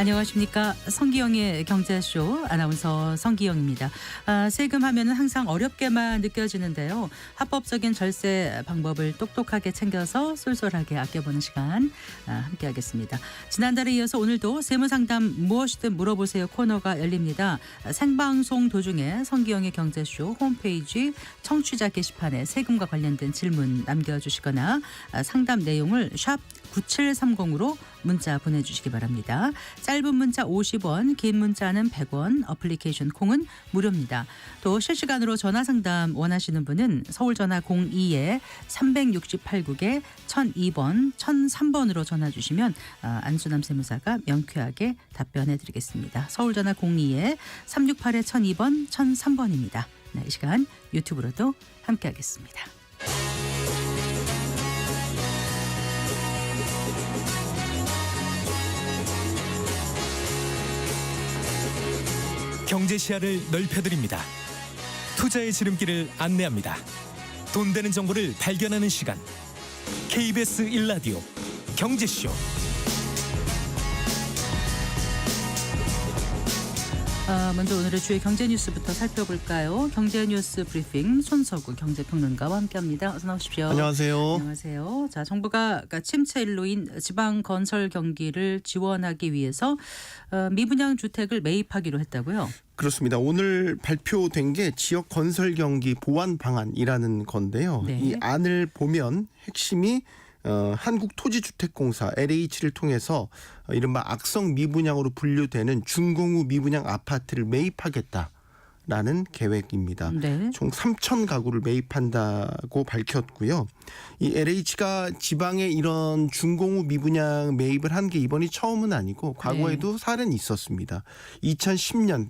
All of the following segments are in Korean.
안녕하십니까. 성기영의 경제쇼 아나운서 성기영입니다. 세금 하면은 항상 어렵게만 느껴지는데요. 합법적인 절세 방법을 똑똑하게 챙겨서 쏠쏠하게 아껴보는 시간 함께하겠습니다. 지난달에 이어서 오늘도 세무상담 무엇이든 물어보세요 코너가 열립니다. 생방송 도중에 성기영의 경제쇼 홈페이지 청취자 게시판에 세금과 관련된 질문 남겨주시거나 상담 내용을 샵 9730으로 문자 보내주시기 바랍니다. 짧은 문자 50원, 긴 문자는 100원, 어플리케이션 콩은 무료입니다. 또 실시간으로 전화상담 원하시는 분은 서울전화 02-368국에 1002번, 1003번으로 전화 주시면 안수남 세무사가 명쾌하게 답변해드리겠습니다. 서울전화 02-368-1002번, 1003번입니다. 이 시간 유튜브로도 함께하겠습니다. 경제 시야를 넓혀드립니다. 투자의 지름길을 안내합니다. 돈 되는 정보를 발견하는 시간. KBS 1라디오 경제쇼. 먼저 오늘의 주요 경제 뉴스부터 살펴볼까요? 경제 뉴스 브리핑 손석구 경제평론가와 함께합니다. 어서 나오십시오. 안녕하세요. 안녕하세요. 자, 정부가 침체 일로인 지방 건설 경기를 지원하기 위해서 미분양 주택을 매입하기로 했다고요? 그렇습니다. 오늘 발표된 게 지역 건설 경기 보완 방안이라는 건데요. 네. 이 안을 보면 핵심이 한국토지주택공사 LH를 통해서 이른바 악성 미분양으로 분류되는 준공후 미분양 아파트를 매입하겠다라는 계획입니다. 네. 총 3,000 가구를 매입한다고 밝혔고요. 이 LH가 지방에 이런 준공후 미분양 매입을 한 게 이번이 처음은 아니고 과거에도 사례는 있었습니다. 2010년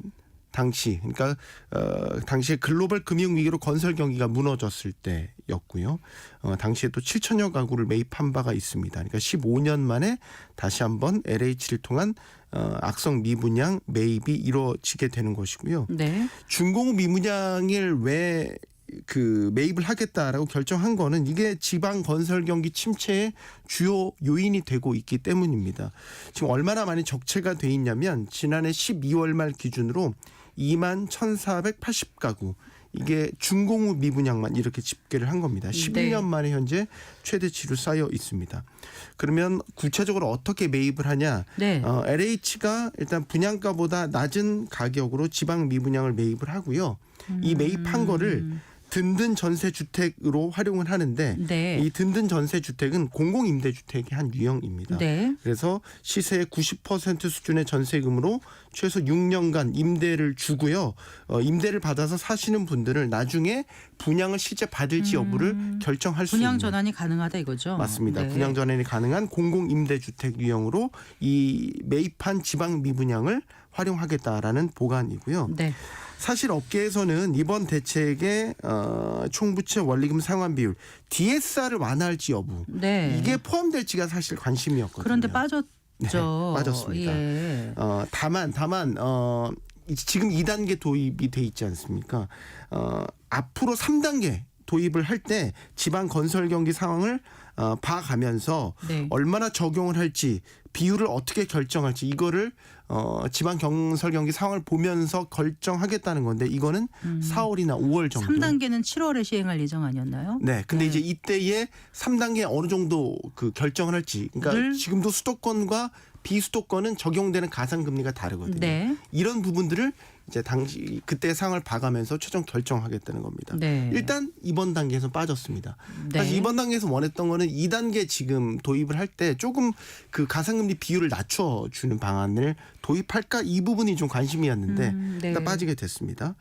당시 그러니까 당시에 글로벌 금융 위기로 건설 경기가 무너졌을 때였고요. 당시에 또 7천여 가구를 매입한 바가 있습니다. 그러니까 15년 만에 다시 한번 LH를 통한 악성 미분양 매입이 이루어지게 되는 것이고요. 네. 준공후 미분양을 왜 매입을 하겠다라고 결정한 거는 이게 지방 건설 경기 침체의 주요 요인이 되고 있기 때문입니다. 지금 얼마나 많이 적체가 돼 있냐면 지난해 12월 말 기준으로 21,480가구 이게 준공후 미분양만 이렇게 집계를 한 겁니다. 11년 만에 현재 최대치로 쌓여 있습니다. 그러면 구체적으로 어떻게 매입을 하냐? 네. LH가 일단 분양가보다 낮은 가격으로 지방 미분양을 매입을 하고요. 이 매입한 거를 든든 전세주택으로 활용을 하는데 네. 이 든든 전세주택은 공공임대주택의 한 유형입니다. 네. 그래서 시세의 90% 수준의 전세금으로 최소 6년간 임대를 주고요. 임대를 받아서 사시는 분들을 나중에 분양을 실제 받을지 여부를 결정할 수 있는. 분양 전환이 가능하다 이거죠? 맞습니다. 네. 분양 전환이 가능한 공공임대주택 유형으로 이 매입한 지방 미분양을 활용하겠다라는 보관이고요. 네. 사실 업계에서는 이번 대책의 총부채 원리금 상환 비율 DSR을 완화할지 여부 네. 이게 포함될지가 사실 관심이었거든요. 그런데 빠졌죠. 네, 빠졌습니다. 예. 다만 지금 2단계 도입이 돼 있지 않습니까? 앞으로 3단계 도입을 할 때 지방 건설 경기 상황을 봐가면서 네. 얼마나 적용을 할지 비율을 어떻게 결정할지 이거를 지방 건설 경기 상황을 보면서 결정하겠다는 건데 이거는 4월이나 5월 정도. 3단계는 7월에 시행할 예정 아니었나요? 네. 근데 이제 이때에 3단계 어느 정도 결정을 할지. 그러니까 지금도 수도권과 비수도권은 적용되는 가산금리가 다르거든요. 네. 이런 부분들을 이제 당시 그때 상황을 봐가면서 최종 결정하겠다는 겁니다. 네. 일단 이번 단계에서 빠졌습니다. 네. 사실 이번 단계에서 원했던 거는 2단계 지금 도입을 할 때 조금 그 가산금리 비율을 낮춰주는 방안을 도입할까 이 부분이 좀 관심이었는데 네. 일단 빠지게 됐습니다.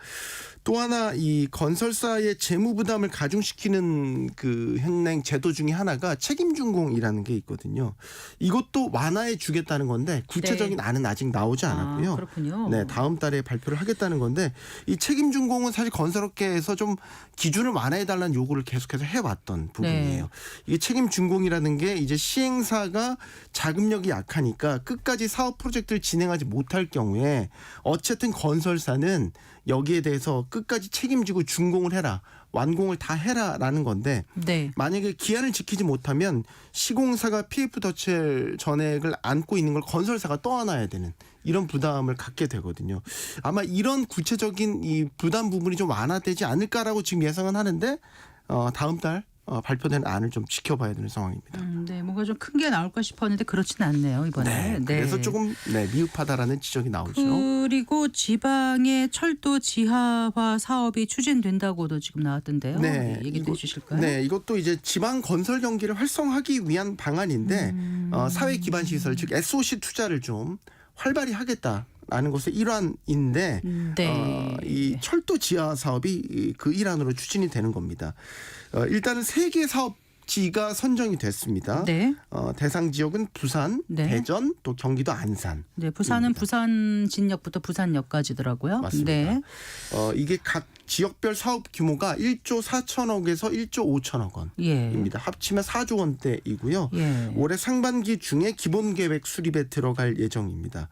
또 하나 이 건설사의 재무 부담을 가중시키는 그 현행 제도 중에 하나가 책임준공이라는 게 있거든요. 이것도 완화해 주겠다는 건데 구체적인 안은 아직 나오지 않았고요. 그렇군요. 네, 다음 달에 발표를 하겠다는 건데 이 책임준공은 사실 건설업계에서 좀 기준을 완화해달라는 요구를 계속해서 해왔던 부분이에요. 네. 이게 책임준공이라는 게 이제 시행사가 자금력이 약하니까 끝까지 사업 프로젝트를 진행하지 못할 경우에 어쨌든 건설사는 여기에 대해서 끝까지 책임지고 준공을 해라. 완공을 다 해라라는 건데 네. 만약에 기한을 지키지 못하면 시공사가 PF 덧칠 전액을 안고 있는 걸 건설사가 떠안아야 되는 이런 부담을 갖게 되거든요. 아마 이런 구체적인 이 부담 부분이 좀 완화되지 않을까라고 지금 예상은 하는데 다음 달 발표된 안을 좀 지켜봐야 되는 상황입니다. 네, 뭔가 좀 큰 게 나올까 싶었는데 그렇지는 않네요 이번에. 네, 그래서 조금 미흡하다라는 지적이 나오죠. 그리고 지방의 철도 지하화 사업이 추진된다고도 지금 나왔던데요. 네, 얘기해 주실까요? 네, 이것도 이제 지방 건설 경기를 활성화하기 위한 방안인데 사회 기반 시설 즉 SOC 투자를 좀 활발히 하겠다라는 것의 일환인데 네. 이 철도 지하 사업이 그 일환으로 추진이 되는 겁니다. 일단은 3개 사업지가 선정이 됐습니다. 네. 대상 지역은 부산, 네. 대전, 또 경기도 안산. 네, 부산은 부산 진역부터 부산역까지더라고요. 맞습니다. 네. 이게 각 지역별 사업 규모가 1조 4천억에서 1조 5천억 원입니다. 예. 합치면 4조 원대이고요. 예. 올해 상반기 중에 기본 계획 수립에 들어갈 예정입니다.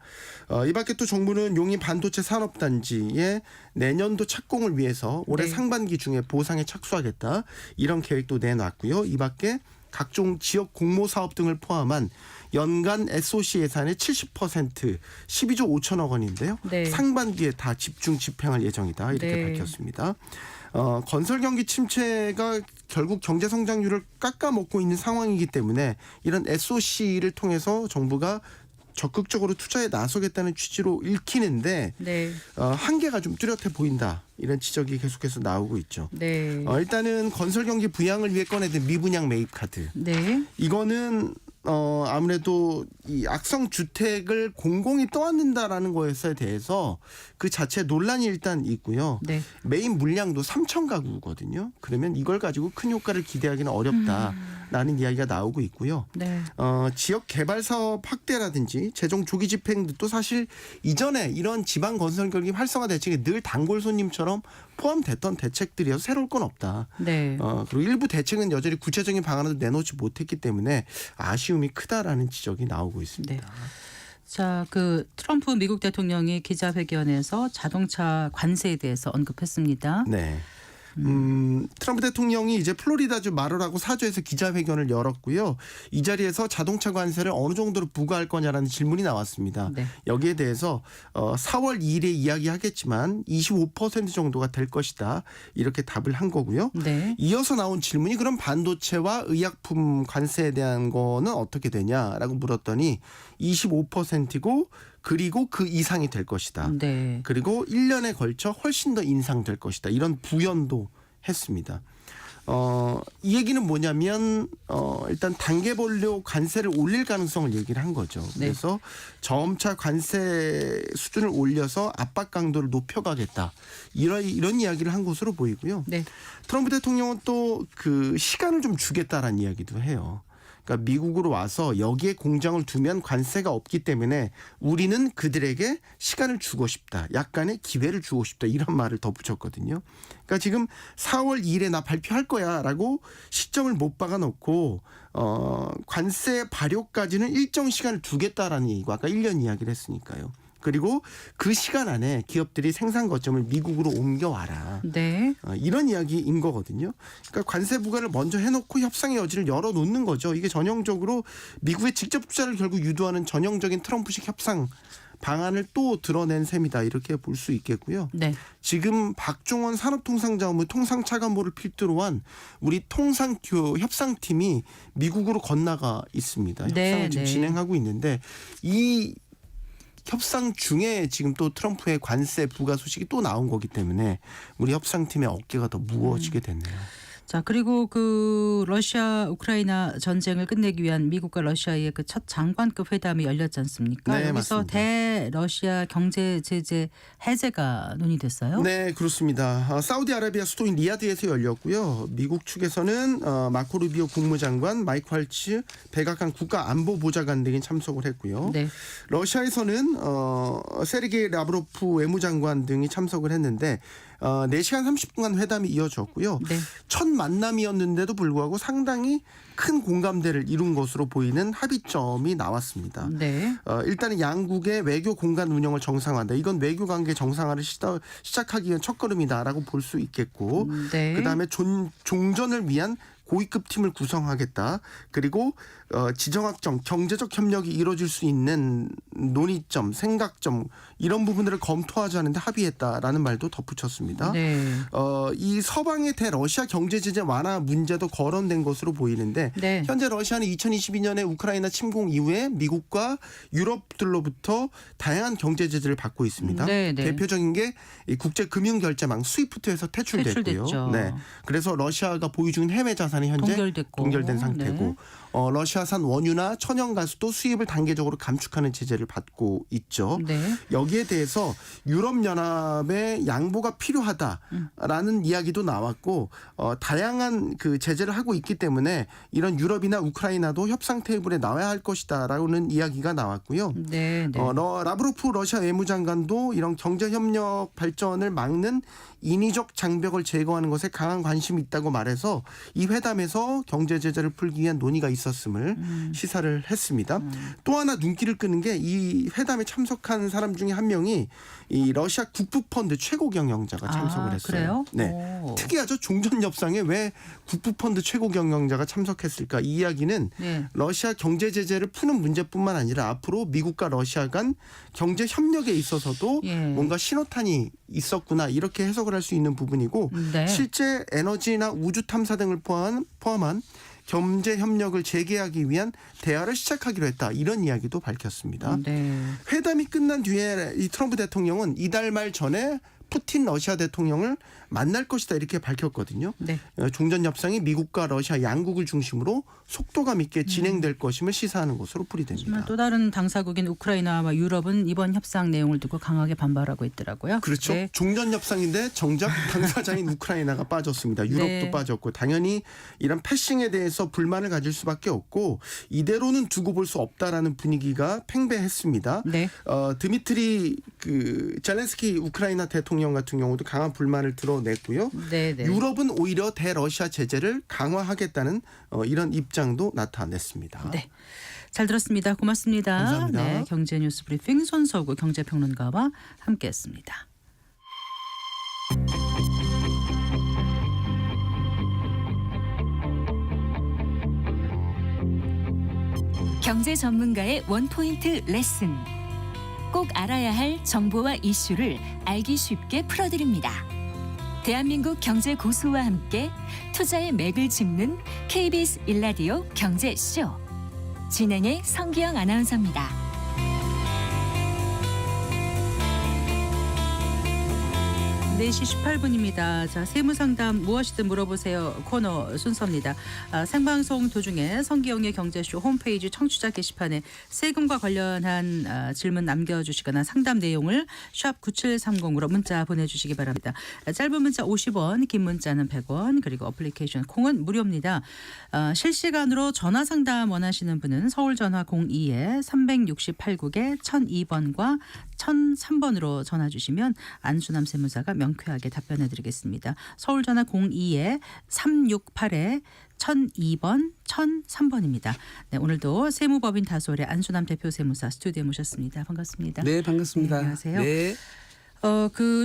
이 밖에 또 정부는 용인 반도체 산업단지의 내년도 착공을 위해서 올해 네. 상반기 중에 보상에 착수하겠다. 이런 계획도 내놨고요. 이 밖에 각종 지역 공모 사업 등을 포함한 연간 SOC 예산의 70% 12조 5천억 원인데요. 네. 상반기에 다 집중 집행할 예정이다. 이렇게 네. 밝혔습니다. 건설 경기 침체가 결국 경제 성장률을 깎아먹고 있는 상황이기 때문에 이런 SOC를 통해서 정부가 적극적으로 투자에 나서겠다는 취지로 읽히는데 네. 한계가 좀 뚜렷해 보인다. 이런 지적이 계속해서 나오고 있죠. 네. 일단은 건설 경기 부양을 위해 꺼내든 미분양 매입 카드. 네. 이거는 아무래도 이 악성 주택을 공공이 떠안는다라는 것에 대해서 그 자체 논란이 일단 있고요. 네. 매입 물량도 3천 가구거든요. 그러면 이걸 가지고 큰 효과를 기대하기는 어렵다라는 이야기가 나오고 있고요. 네. 지역 개발 사업 확대라든지 재정 조기 집행 등도 사실 이전에 이런 지방 건설 경기 활성화 대책에 늘 단골 손님처럼 포함됐던 대책들이어서 새로울 건 없다. 네. 그리고 일부 대책은 여전히 구체적인 방안을 내놓지 못했기 때문에 아쉬움이 크다라는 지적이 나오고 있습니다. 네. 자, 그 트럼프 미국 대통령이 기자회견에서 자동차 관세에 대해서 언급했습니다. 네. 트럼프 대통령이 이제 플로리다주 마로라고 사주에서 기자회견을 열었고요. 이 자리에서 자동차 관세를 어느 정도로 부과할 거냐라는 질문이 나왔습니다. 네. 여기에 대해서 4월 2일에 이야기하겠지만 25% 정도가 될 것이다. 이렇게 답을 한 거고요. 네. 이어서 나온 질문이 그럼 반도체와 의약품 관세에 대한 거는 어떻게 되냐라고 물었더니 25%고 그리고 그 이상이 될 것이다. 네. 그리고 1년에 걸쳐 훨씬 더 인상될 것이다. 이런 부연도 했습니다. 이 얘기는 뭐냐면 일단 단계별로 관세를 올릴 가능성을 얘기를 한 거죠. 네. 그래서 점차 관세 수준을 올려서 압박 강도를 높여가겠다. 이런 이야기를 한 것으로 보이고요. 네. 트럼프 대통령은 또 그 시간을 좀 주겠다라는 이야기도 해요. 그러니까 미국으로 와서 여기에 공장을 두면 관세가 없기 때문에 우리는 그들에게 시간을 주고 싶다. 약간의 기회를 주고 싶다. 이런 말을 덧붙였거든요. 그러니까 지금 4월 2일에 나 발표할 거야라고 시점을 못 박아놓고 관세 발효까지는 일정 시간을 두겠다라는 얘기고 아까 1년 이야기를 했으니까요. 그리고 그 시간 안에 기업들이 생산 거점을 미국으로 옮겨와라. 네. 이런 이야기인 거거든요. 그러니까 관세 부과를 먼저 해놓고 협상의 여지를 열어놓는 거죠. 이게 전형적으로 미국의 직접 투자를 결국 유도하는 전형적인 트럼프식 협상 방안을 또 드러낸 셈이다. 이렇게 볼 수 있겠고요. 네. 지금 박종원 산업통상자원부 통상차관보를 필두로 한 우리 협상팀이 미국으로 건너가 있습니다. 네, 협상을 지금 네. 진행하고 있는데 이 협상 중에 지금 또 트럼프의 관세 부과 소식이 또 나온 거기 때문에 우리 협상팀의 어깨가 더 무거워지게 됐네요. 자, 그리고 그 러시아 우크라이나 전쟁을 끝내기 위한 미국과 러시아의 그 첫 장관급 회담이 열렸지 않습니까? 네, 여기서 맞습니다. 대러시아 경제 제재 해제가 논의됐어요. 네, 그렇습니다. 사우디아라비아 수도인 리야드에서 열렸고요. 미국 측에서는 마코 루비오 국무장관, 마이크 활츠 백악관 국가안보보좌관 등이 참석을 했고요. 네. 러시아에서는 세르게이 라브로프 외무장관 등이 참석을 했는데 4시간 30분간 회담이 이어졌고요. 네. 첫 만남이었는데도 불구하고 상당히 큰 공감대를 이룬 것으로 보이는 합의점이 나왔습니다. 네. 일단은 양국의 외교 공간 운영을 정상화한다. 이건 외교 관계 정상화를 시작하기 위한 첫걸음이다라고 볼 수 있겠고, 네. 그다음에 종전을 위한 고위급 팀을 구성하겠다. 그리고 지정학적 경제적 협력이 이루어질 수 있는 논의점, 생각점 이런 부분들을 검토하자는데 합의했다라는 말도 덧붙였습니다. 네. 이 서방의 대러시아 경제 제재 완화 문제도 거론된 것으로 보이는데 네. 현재 러시아는 2022년에 우크라이나 침공 이후에 미국과 유럽들로부터 다양한 경제 제재를 받고 있습니다. 네, 네. 대표적인 게 이 국제금융결제망 스위프트에서 퇴출됐고요. 퇴출됐죠. 네. 그래서 러시아가 보유 중인 해외 자산이 현재 동결됐고. 동결된 상태고 네. 러시아산 원유나 천연가스도 수입을 단계적으로 감축하는 제재를 받고 있죠. 네. 여기에 대해서 유럽연합의 양보가 필요하다라는 이야기도 나왔고 다양한 그 제재를 하고 있기 때문에 이런 유럽이나 우크라이나도 협상 테이블에 나와야 할 것이다라는 이야기가 나왔고요. 네. 네. 라브로프 러시아 외무장관도 이런 경제협력 발전을 막는 인위적 장벽을 제거하는 것에 강한 관심이 있다고 말해서 이 회담에서 경제 제재를 풀기 위한 논의가 있었음을 시사를 했습니다. 또 하나 눈길을 끄는 게 이 회담에 참석한 사람 중에 한 명이 이 러시아 국부펀드 최고 경영자가 참석을 했어요. 그래요? 네. 오. 특이하죠. 종전협상에 왜 국부펀드 최고 경영자가 참석했을까? 이 이야기는 네. 러시아 경제 제재를 푸는 문제뿐만 아니라 앞으로 미국과 러시아 간 경제 협력에 있어서도 예. 뭔가 신호탄이 있었구나 이렇게 해석을 할 수 있는 부분이고 네. 실제 에너지나 우주 탐사 등을 포함한 경제 협력을 재개하기 위한 대화를 시작하기로 했다. 이런 이야기도 밝혔습니다. 네. 회담이 끝난 뒤에 이 트럼프 대통령은 이달 말 전에 푸틴 러시아 대통령을 만날 것이다 이렇게 밝혔거든요. 네. 종전 협상이 미국과 러시아 양국을 중심으로 속도감 있게 진행될 것임을 시사하는 것으로 풀이됩니다. 하지만 또 다른 당사국인 우크라이나와 유럽은 이번 협상 내용을 두고 강하게 반발하고 있더라고요. 그렇죠. 네. 종전 협상인데 정작 당사자인 우크라이나가 빠졌습니다. 유럽도 네. 빠졌고 당연히 이런 패싱에 대해서 불만을 가질 수밖에 없고 이대로는 두고 볼 수 없다라는 분위기가 팽배했습니다. 네. 드미트리 젤렌스키 우크라이나 대통령 같은 경우도 강한 불만을 드러냈고요. 네. 네. 유럽은 오히려 대러시아 제재를 강화하겠다는 이런 입장도 나타냈습니다. 네. 잘 들었습니다. 고맙습니다. 감사합니다. 네, 경제뉴스 브리핑 손석우 경제평론가와 함께했습니다. 경제 전문가의 원포인트 레슨. 꼭 알아야 할 정보와 이슈를 알기 쉽게 풀어드립니다. 대한민국 경제 고수와 함께 투자의 맥을 짚는 KBS 일라디오 경제쇼. 진행의 성기영 아나운서입니다. 네, 4시 18분입니다. 자, 세무상담 무엇이든 물어보세요 코너 순서입니다. 생방송 도중에 성기영의 경제쇼 홈페이지 청취자 게시판에 세금과 관련한 질문 남겨주시거나 상담 내용을 샵 9730으로 문자 보내주시기 바랍니다. 짧은 문자 50원, 긴 문자는 100원, 그리고 어플리케이션 콩은 무료입니다. 실시간으로 전화 상담 원하시는 분은 서울 전화 02에 368국에 1002번과 1003번으로 전화 주시면 안수남 세무사가 명쾌하게 답변해 드리겠습니다. 서울 전화 02에 368에 1002번, 1003번입니다. 네, 오늘도 세무법인 다솔의 안수남 대표 세무사 스튜디오에 모셨습니다. 반갑습니다. 네, 반갑습니다. 네, 안녕하세요. 네.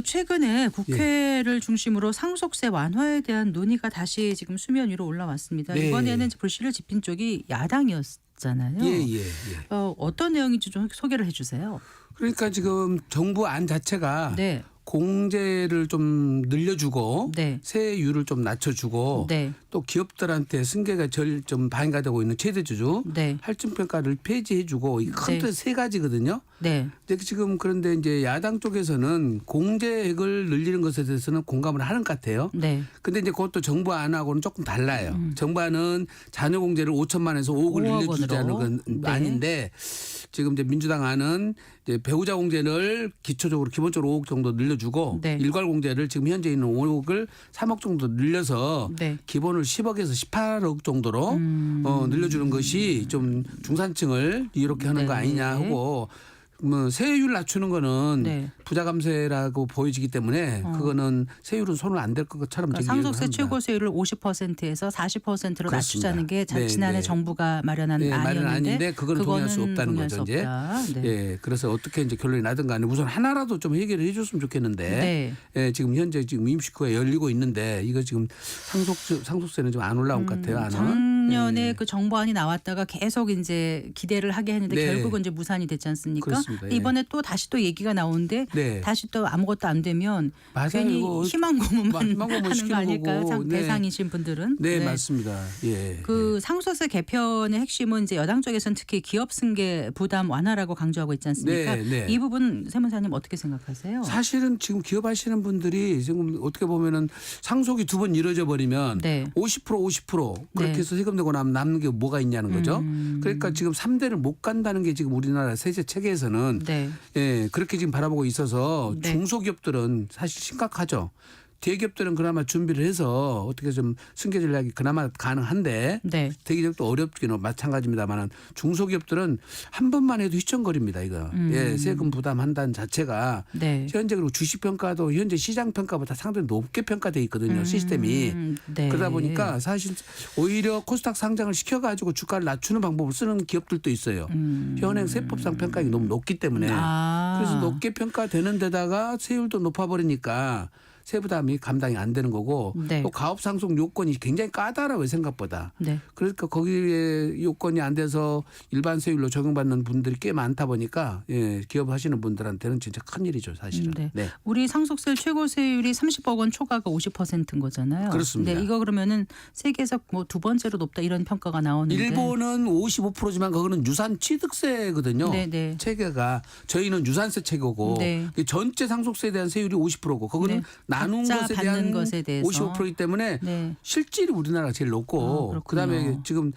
최근에 국회를 중심으로 상속세 완화에 대한 논의가 다시 지금 수면 위로 올라왔습니다. 네. 이번에는 불씨를 지핀 쪽이 야당이었잖아요. 예. 어떤 내용인지 좀 소개를 해주세요. 그러니까 지금 정부 안 자체가 네. 공제를 좀 늘려주고 네. 세율을 좀 낮춰주고 네. 또 기업들한테 승계가 좀 방해가 되고 있는 최대주주 네. 할증평가를 폐지해주고 이 큰 네. 틀 세 가지거든요. 네. 근데 지금 그런데 이제 야당 쪽에서는 공제액을 늘리는 것에 대해서는 공감을 하는 것 같아요. 네. 근데 이제 그것도 정부 안하고는 조금 달라요. 정부 안은 자녀 공제를 5천만에서 5억을 5억 늘려주자는 원으로. 건 네. 아닌데 지금 이제 민주당 안은 이제 배우자 공제를 기초적으로 기본적으로 5억 정도 늘려주고 네. 일괄 공제를 지금 현재 있는 5억을 3억 정도 늘려서 네. 기본을 10억에서 18억 정도로 늘려주는 것이 좀 중산층을 이렇게 하는 네. 거 아니냐 하고 뭐 세율 낮추는 거는 네. 부자 감세라고 보여지기 때문에 그거는 세율은 손을 안 댈 것처럼 그러니까 저기 상속세 얘기를 합니다. 최고 세율을 50%에서 40%로 그렇습니다. 낮추자는 게 네, 지난해 네. 정부가 마련한 네, 말은 안이었는데 아닌데 그건 동의할 수 없다는 동의할 거죠. 수 이제. 없다. 네. 예, 그래서 어떻게 이제 결론이 나든 간에 우선 하나라도 좀 해결을 해줬으면 좋겠는데 네. 예, 지금 현재 지금 임시국회가 열리고 있는데 이거 지금 상속세는 좀 안 올라온 것 같아요. 안은. 작년에 예. 그 정부안이 나왔다가 계속 이제 기대를 하게 했는데 네. 결국은 이제 무산이 됐지 않습니까? 그렇습니다. 근데 예. 이번에 또 다시 또 얘기가 나오는데 네. 다시 또 아무것도 안 되면 맞아요. 괜히 이거 희망 고문만 희망 고문 하는 거 시키는 아닐까요? 거고. 네. 대상이신 분들은. 네, 맞습니다. 예. 그 상속세 개편의 핵심은 이제 여당 쪽에서는 특히 기업 승계 부담 완화라고 강조하고 있지 않습니까? 네, 네. 이 부분 세무사님 어떻게 생각하세요? 사실은 지금 기업하시는 분들이 지금 어떻게 보면은 상속이 두 번 이루어져 버리면 네. 50% 그렇게 네. 해서 세금 내고 나면 남는 게 뭐가 있냐는 거죠. 그러니까 지금 3대를 못 간다는 게 지금 우리나라 세제 체계에서는 네. 예, 그렇게 지금 바라보고 있어서 네. 중소기업들은 사실 심각하죠. 대기업들은 그나마 준비를 해서 어떻게 좀 승계 전략이 그나마 가능한데 네. 대기업도 어렵기는 마찬가지입니다만 중소기업들은 한 번만 해도 휘청거립니다. 이거 예, 세금 부담한다는 자체가 네. 현재 그리고 주식 평가도 현재 시장 평가보다 상당히 높게 평가돼 있거든요. 시스템이. 네. 그러다 보니까 사실 오히려 코스닥 상장을 시켜가지고 주가를 낮추는 방법을 쓰는 기업들도 있어요. 현행 세법상 평가액이 너무 높기 때문에 그래서 높게 평가되는 데다가 세율도 높아버리니까 세부담이 감당이 안 되는 거고 네. 또 가업 상속 요건이 굉장히 까다로워요 생각보다. 네. 그러니까 거기에 요건이 안 돼서 일반 세율로 적용받는 분들이 꽤 많다 보니까 예, 기업 하시는 분들한테는 진짜 큰일이죠 사실은. 네. 네. 우리 상속세 최고 세율이 30억 원 초과가 50%인 거잖아요. 그렇습니다. 네, 이거 그러면은 세계에서 뭐 두 번째로 높다 이런 평가가 나오는데. 일본은 55%지만 그거는 유산 취득세거든요. 네, 네. 체계가 저희는 유산세 체계고 네. 전체 상속세에 대한 세율이 50%고 그거는 네. 나눈 각자 것에 받는 대한 것에 대해서. 55%이기 때문에 네. 실질이 우리나라가 제일 높고 그렇군요. 그다음에 지금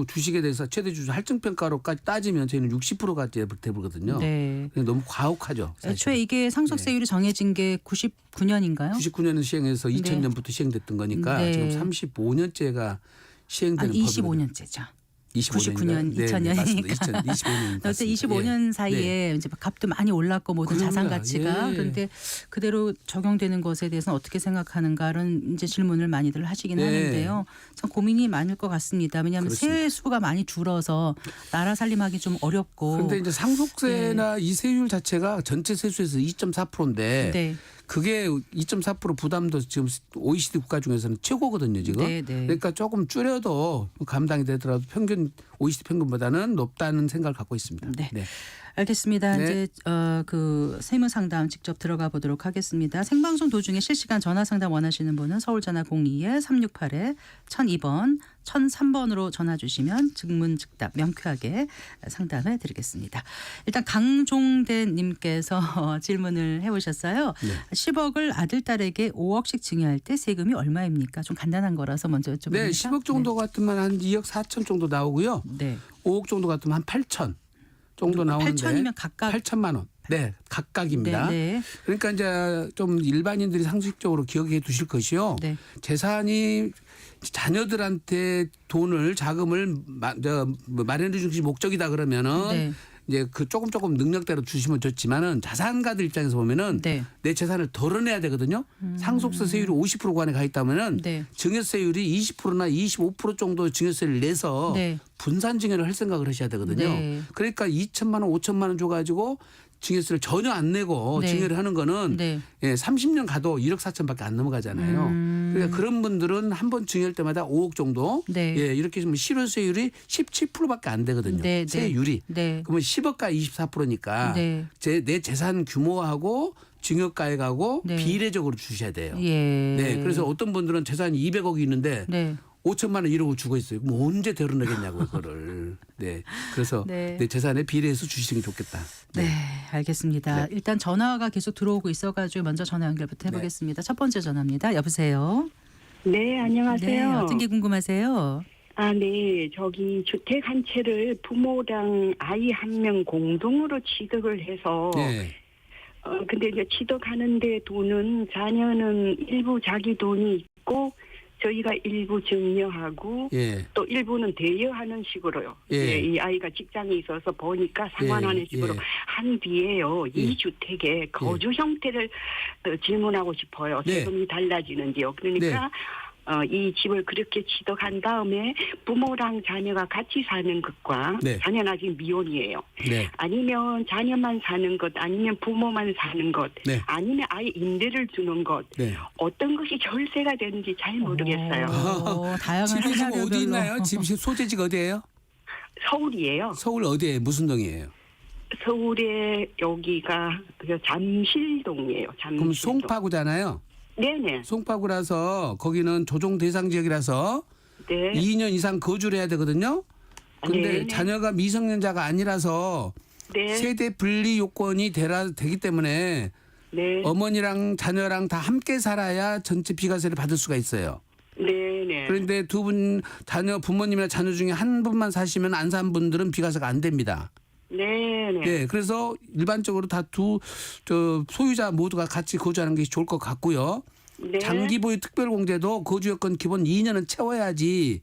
주식에 대해서 최대 주주 할증 평가로까지 따지면 저희는 60%가 되거든요. 네. 너무 과혹하죠. 사실. 애초에 이게 상속세율이 정해진 게 99년인가요? 99년에 시행해서 2000년부터 시행됐던 거니까 네. 지금 35년째가 시행되는 아니 법이거든요. 25년째죠. 25년인가요? 99년, 2000년이니까. 25년입니다. 어째 25년 사이에 이제 값도 많이 올랐고 모든 그럼요. 자산 가치가 예. 그런데 그대로 적용되는 것에 대해서는 어떻게 생각하는가는 이제 질문을 많이들 하시긴 네. 하는데요. 참 고민이 많을 것 같습니다. 왜냐하면 그렇습니다. 세수가 많이 줄어서 나라 살림하기 좀 어렵고. 그런데 이제 상속세나 이 세율 자체가 전체 세수에서 2.4%인데 네. 그게 2.4% 부담도 지금 OECD 국가 중에서는 최고거든요, 지금. 네, 네. 그러니까 조금 줄여도 감당이 되더라도 평균 OECD 평균보다는 높다는 생각을 갖고 있습니다. 네. 알겠습니다. 네. 이제 그 세무 상담 직접 들어가 보도록 하겠습니다. 생방송 도중에 실시간 전화 상담 원하시는 분은 서울전화 02-368-1002번 1003번으로 전화 주시면 즉문즉답 명쾌하게 상담해 드리겠습니다. 일단 강종대 님께서 질문을 해오셨어요. 네. 10억을 아들 딸에게 5억씩 증여할 때 세금이 얼마입니까? 좀 간단한 거라서 먼저 여쭤봅니다. 네, 10억 정도 같으면 한 2억 4천 정도 나오고요. 네. 5억 정도 같으면 한 8천 정도 나오는데 8천이면 각각 8천만 원. 네, 각각입니다. 네, 네. 그러니까 이제 좀 일반인들이 상식적으로 기억해 두실 것이요. 네. 재산이 자녀들한테 돈을 자금을 마련해 주는 것이 목적이다 그러면은 네. 이제 그 조금 능력대로 주시면 좋지만은 자산가들 입장에서 보면은 네. 내 재산을 덜어내야 되거든요. 상속세 세율이 50% 관에 가 있다면은 네. 증여세율이 20%나 25% 정도 증여세를 내서 네. 분산 증여를 할 생각을 하셔야 되거든요. 네. 그러니까 2천만 원, 5천만 원 줘가지고 증여세를 전혀 안 내고 네. 증여를 하는 거는 네. 예, 30년 가도 1억 4천밖에 안 넘어가잖아요. 그러니까 그런 분들은 한 번 증여할 때마다 5억 정도 네. 예, 이렇게 하면 실효세율이 17%밖에 안 되거든요. 네, 네. 세율이. 네. 그러면 10억가 24%니까 네. 내 재산 규모하고 증여가액하고 네. 비례적으로 주셔야 돼요. 예. 네, 그래서 어떤 분들은 재산이 200억이 있는데 네. 5천만 원 이러고 주고 있어요. 그럼 언제 덜어내겠냐고 그거를. 네, 그래서 네. 내 재산에 비례해서 주시는 게 좋겠다. 네, 알겠습니다. 네. 일단 전화가 계속 들어오고 있어가지고 먼저 전화 연결부터 해보겠습니다. 첫 번째 전화입니다. 여보세요. 네, 안녕하세요. 네, 어떤 게 궁금하세요? 아, 네. 저기 주택 한 채를 부모랑 아이 한 명 공동으로 취득을 해서 네. 근데 이제 취득하는데 돈은 자녀는 일부 자기 돈이 있고 저희가 일부 증여하고 예. 또 일부는 대여하는 식으로요. 예. 예, 이 아이가 직장에 있어서 보니까 상환하는 식으로 예. 한 뒤에요. 예. 이 주택의 거주 형태를 질문하고 싶어요. 네. 세금이 달라지는지요. 그러니까 이 집을 그렇게 취득한 다음에 부모랑 자녀가 같이 사는 것과 네. 자녀는 아직 미혼이에요. 네. 아니면 자녀만 사는 것, 아니면 부모만 사는 것, 네. 아니면 아예 임대를 주는 것, 네. 어떤 것이 절세가 되는지 잘 모르겠어요. 다양한 집이 지금 시나리오별로. 어디 있나요? 집 소재지가 어디예요? 서울이에요. 서울 어디에 무슨 동이에요? 서울의 여기가 잠실동이에요. 그럼 잠실동. 송파구잖아요. 네네. 송파구라서 거기는 조정 대상 지역이라서 네. 2년 이상 거주를 해야 되거든요. 근데 네네. 자녀가 미성년자가 아니라서 네. 세대 분리 요건이 되기 때문에 네. 어머니랑 자녀랑 다 함께 살아야 전체 비과세를 받을 수가 있어요. 네네. 그런데 두 분 부모님이나 자녀 중에 한 분만 사시면 안 산 분들은 비과세가 안 됩니다. 네네. 네, 그래서 일반적으로 다 소유자 모두가 같이 거주하는 게 좋을 것 같고요. 네. 장기 보유 특별공제도 거주 여건 기본 2년은 채워야지.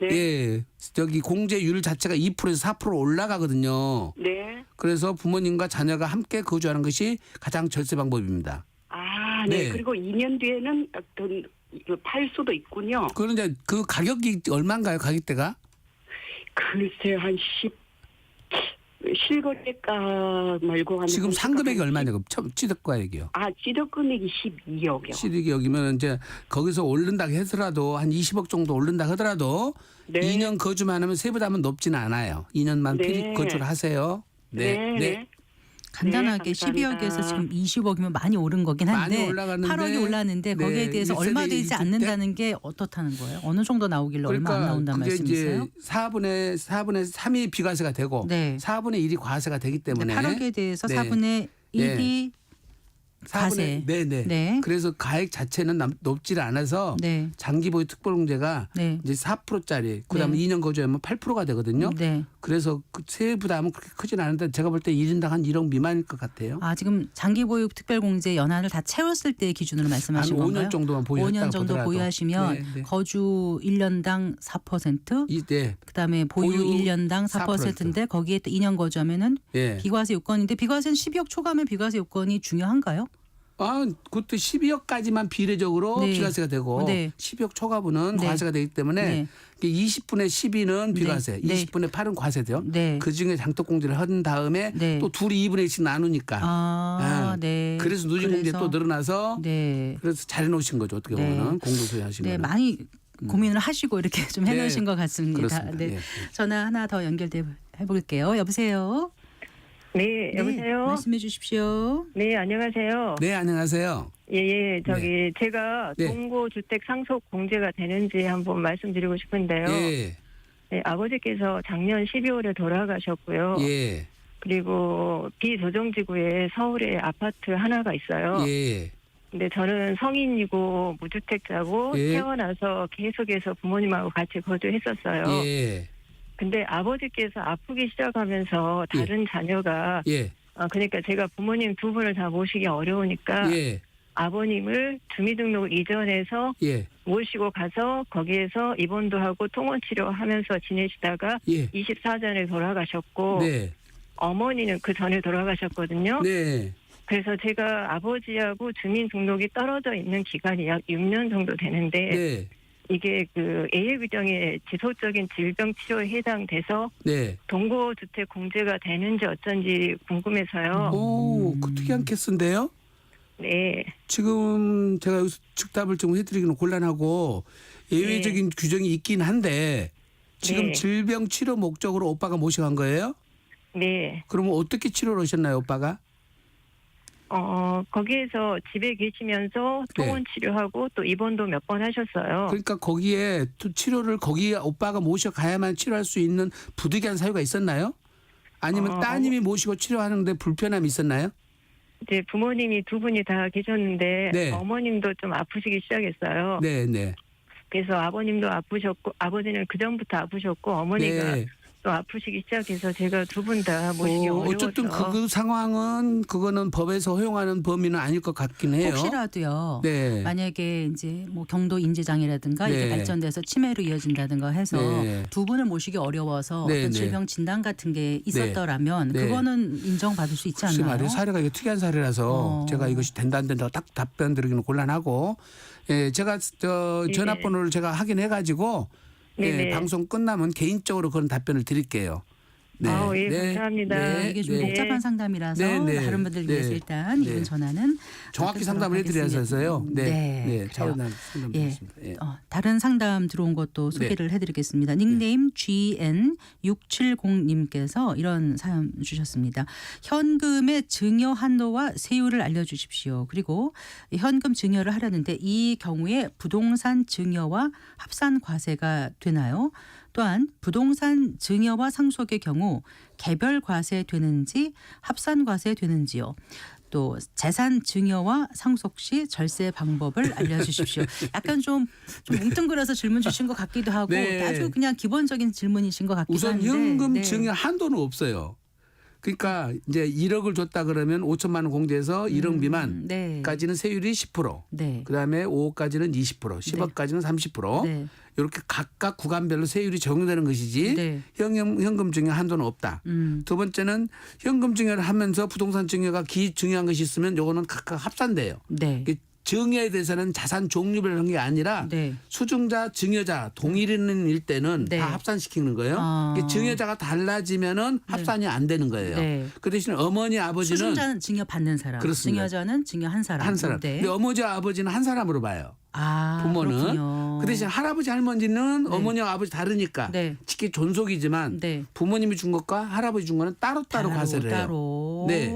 네. 예, 저기 공제율 자체가 2%에서 4% 올라가거든요. 네. 그래서 부모님과 자녀가 함께 거주하는 것이 가장 절세 방법입니다. 아, 네. 네. 그리고 2년 뒤에는 어떤 팔 수도 있군요. 그런데 그 가격이 얼마인가요? 가격대가? 글쎄 한 실거래가 말고 한 지금 상금액이 얼마냐고 취득가액이요. 취득 금액이 12억이요. 취득액이면 이제 거기서 오른다 하더라도 한 20억 정도 오른다 하더라도 네. 2년 거주만 하면 세부담은 높지는 않아요. 2년만 네. 거주를 하세요. 네. 네. 간단하게 네, 감사합니다. 12억에서 지금 20억이면 많이 오른 거긴 한데 많이 올라갔는데 8억이 올랐는데 네, 거기에 대해서 1세대 얼마 되지 1주택? 않는다는 게 어떻다는 거예요? 어느 정도 나오길래 얼마 안 나온다는 그게 말씀이세요? 이제 4분의 3이 비과세가 되고 네. 4분의 1이 과세가 되기 때문에 8억에 대해서 네. 4분의 1이 4분의 과세. 네네. 네. 그래서 가액 자체는 높지를 않아서 네. 장기 보유 특별공제가 네. 이제 4%짜리 그다음에 네. 2년 거주하면 8%가 되거든요. 네. 그래서 그 세부담은 그렇게 크진 않은데 제가 볼 때 1인당 한 1억 미만일 것 같아요. 지금 장기 보유 특별공제 연한을 다 채웠을 때 기준으로 한 말씀하신 5년 건가요? 정도만 보유했다고 5년 정도 보더라도. 보유하시면 네, 네. 거주 1년당 4%, 네. 그다음에 보유 보유 1년당 4%인데 거기에 또 2년 거주하면은 예. 비과세 요건인데 비과세는 12억 초과하면 비과세 요건이 중요한가요? 그것도 12억까지만 비례적으로 네. 비과세가 되고 네. 12억 초과분은 네. 과세가 되기 때문에 네. 20분의 12는 비과세, 네. 20분의 8은 과세돼요. 네. 그중에 장독공제를 한 다음에 네. 또 둘이 2분의 1씩 나누니까. 네. 그래서 누진공제 또 늘어나서 네. 그래서 잘 해놓으신 거죠. 어떻게 네. 보면 공동소유 하신 네, 거는. 많이 고민을 하시고 이렇게 좀 네. 해놓으신 것 같습니다. 그렇습니다. 네. 예. 전화 하나 더 연결돼 해볼게요. 여보세요. 네, 여보세요. 말씀해 주십시오. 네, 안녕하세요. 네, 안녕하세요. 예, 제가 네. 동고주택 상속 공제가 되는지 한번 말씀드리고 싶은데요. 예. 네, 아버지께서 작년 12월에 돌아가셨고요. 예. 그리고 비조정지구에 서울에 아파트 하나가 있어요. 예. 근데 저는 성인이고 무주택자고 예. 태어나서 계속해서 부모님하고 같이 거주했었어요. 예. 근데 아버지께서 아프기 시작하면서 다른 자녀가 예. 그러니까 제가 부모님 두 분을 다 모시기 어려우니까 예. 아버님을 주민등록을 이전해서 예. 모시고 가서 거기에서 입원도 하고 통원치료하면서 지내시다가 예. 24전에 돌아가셨고 네. 어머니는 그 전에 돌아가셨거든요. 네. 그래서 제가 아버지하고 주민등록이 떨어져 있는 기간이 약 6년 정도 되는데 네. 이게 그 AL 규정에 지속적인 질병 치료에 해당돼서 네. 동거주택 공제가 되는지 어쩐지 궁금해서요. 오, 그 특이한 케이스인데요. 네. 지금 제가 여기서 즉답을 좀 해드리기는 곤란하고 예외적인 규정이 있긴 한데 지금 네. 질병 치료 목적으로 오빠가 모셔간 거예요? 네. 그러면 어떻게 치료를 하셨나요, 오빠가? 거기에서 집에 계시면서 통원 치료하고 또 입원도 몇 번 하셨어요. 그러니까 거기에 또 치료를 거기에 오빠가 모셔가야만 치료할 수 있는 부득이한 사유가 있었나요? 아니면 따님이 모시고 치료하는데 불편함이 있었나요? 이제 부모님이 두 분이 다 계셨는데 네. 어머님도 좀 아프시기 시작했어요. 네, 네. 그래서 아버님도 아프셨고 아버지는 그 전부터 아프셨고 어머니가 네. 또 아프시기 시작해서 제가 두 분 다 모시기 어려워서. 어쨌든 그 상황은 그거는 법에서 허용하는 범위는 아닐 것 같긴 해요. 혹시라도요. 네. 만약에 이제 뭐 경도 인지장애라든가 네. 이게 발전돼서 치매로 이어진다든가 해서 네. 두 분을 모시기 어려워서 네, 어떤 네. 질병 진단 같은 게 있었더라면 네. 그거는 인정받을 수 있지 혹시 않나요? 말이에요. 사례가 이게 특이한 사례라서 제가 이것이 된다 안 된다고 딱 답변 드리기는 곤란하고 제가 네네. 전화번호를 제가 확인해가지고 네네. 방송 끝나면 개인적으로 그런 답변을 드릴게요. 네. 예, 감사합니다. 이게 좀 네. 복잡한 상담이라서 네, 네. 다른 분들 네. 위해서 일단 네. 이분 전화는 정확히 끊도록 상담을 해드려서요. 하겠습니다. 네. 그래요. 차분한 상담 예. 드리겠습니다. 예. 다른 상담 들어온 것도 소개를 해드리겠습니다. 닉네임 GN670님께서 이런 사연 주셨습니다. 현금의 증여 한도와 세율을 알려주십시오. 그리고 현금 증여를 하려는데 이 경우에 부동산 증여와 합산 과세가 되나요? 또한 부동산 증여와 상속의 경우 개별 과세 되는지 합산 과세 되는지요. 또 재산 증여와 상속 시 절세 방법을 알려주십시오. 약간 좀 뭉뚱그려서 질문 주신 것 같기도 하고 네. 아주 그냥 기본적인 질문이신 것 같기도 우선 한데. 현금 네. 증여 한도는 없어요. 그러니까 이제 1억을 줬다 그러면 5천만 원 공제해서 1억 미만까지는 세율이 10%. 네. 그다음에 5억까지는 20%, 10억까지는 30%. 네. 이렇게 각각 구간별로 세율이 적용되는 것이지 네. 현금 증여 한도는 없다. 두 번째는 현금 증여를 하면서 부동산 증여가 기입 증여한 것이 있으면 요거는 각각 합산돼요. 네. 증여에 대해서는 자산 종류별로 한 게 아니라 네. 수증자, 증여자 동일인 때는 네. 다 합산시키는 거예요. 아. 이게 증여자가 달라지면은 합산이 안 되는 거예요. 네. 그 대신 어머니 아버지는 수증자는 증여 받는 사람, 그렇습니다. 증여자는 증여 한 사람. 한 사람. 네. 근데 어머니와 아버지는 한 사람으로 봐요. 부모는. 그렇군요. 그 대신 할아버지 할머니는 네. 어머니와 아버지 다르니까 네. 직계 존속이지만 네. 부모님이 준 것과 할아버지 준 거는 따로따로 과세를 해요. 따로. 네.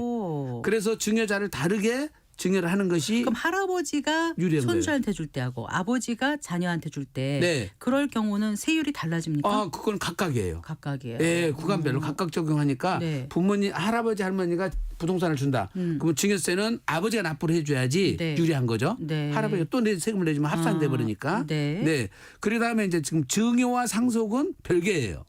그래서 증여자를 다르게 증여를 하는 것이 그럼 할아버지가 유리한 손주한테 줄 때하고 아버지가 자녀한테 줄 때 네. 그럴 경우는 세율이 달라집니까? 그건 각각이에요. 각각이에요. 예, 구간별로 각각 적용하니까 네. 부모님 할아버지 할머니가 부동산을 준다. 그러면 증여세는 아버지가 납부를 해줘야지 네. 유리한 거죠. 네. 할아버지가 또 세금을 내주면 합산돼 버리니까. 네. 그러다음에 이제 지금 증여와 상속은 별개예요.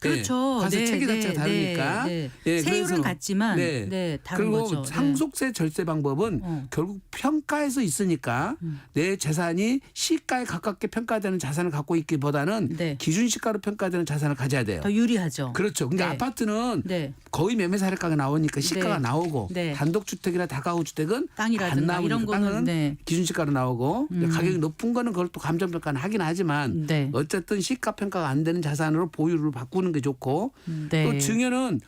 그렇죠. 과세 네, 체계 자체가 네, 다르니까. 네. 예, 세율은 그래서 같지만 네. 다른 그리고 거죠. 네. 상속세 절세 방법은 결국 평가에서 있으니까 내 재산이 시가에 가깝게 평가되는 자산을 갖고 있기보다는 네. 기준 시가로 평가되는 자산을 가져야 돼요. 더 유리하죠. 그렇죠. 근데 네. 아파트는 네. 거의 매매 사례가가 나오니까 시가가 네. 나오고 네. 단독주택이나 다가구 주택은 땅이라든가 안 나오니까 이런 거는 땅은 네. 기준시가로 나오고 가격이 높은 거는 그걸 또 감정평가는 하긴 하지만 네. 어쨌든 시가 평가가 안 되는 자산으로 보유를 바꾸는 게 좋고 네. 또 증여는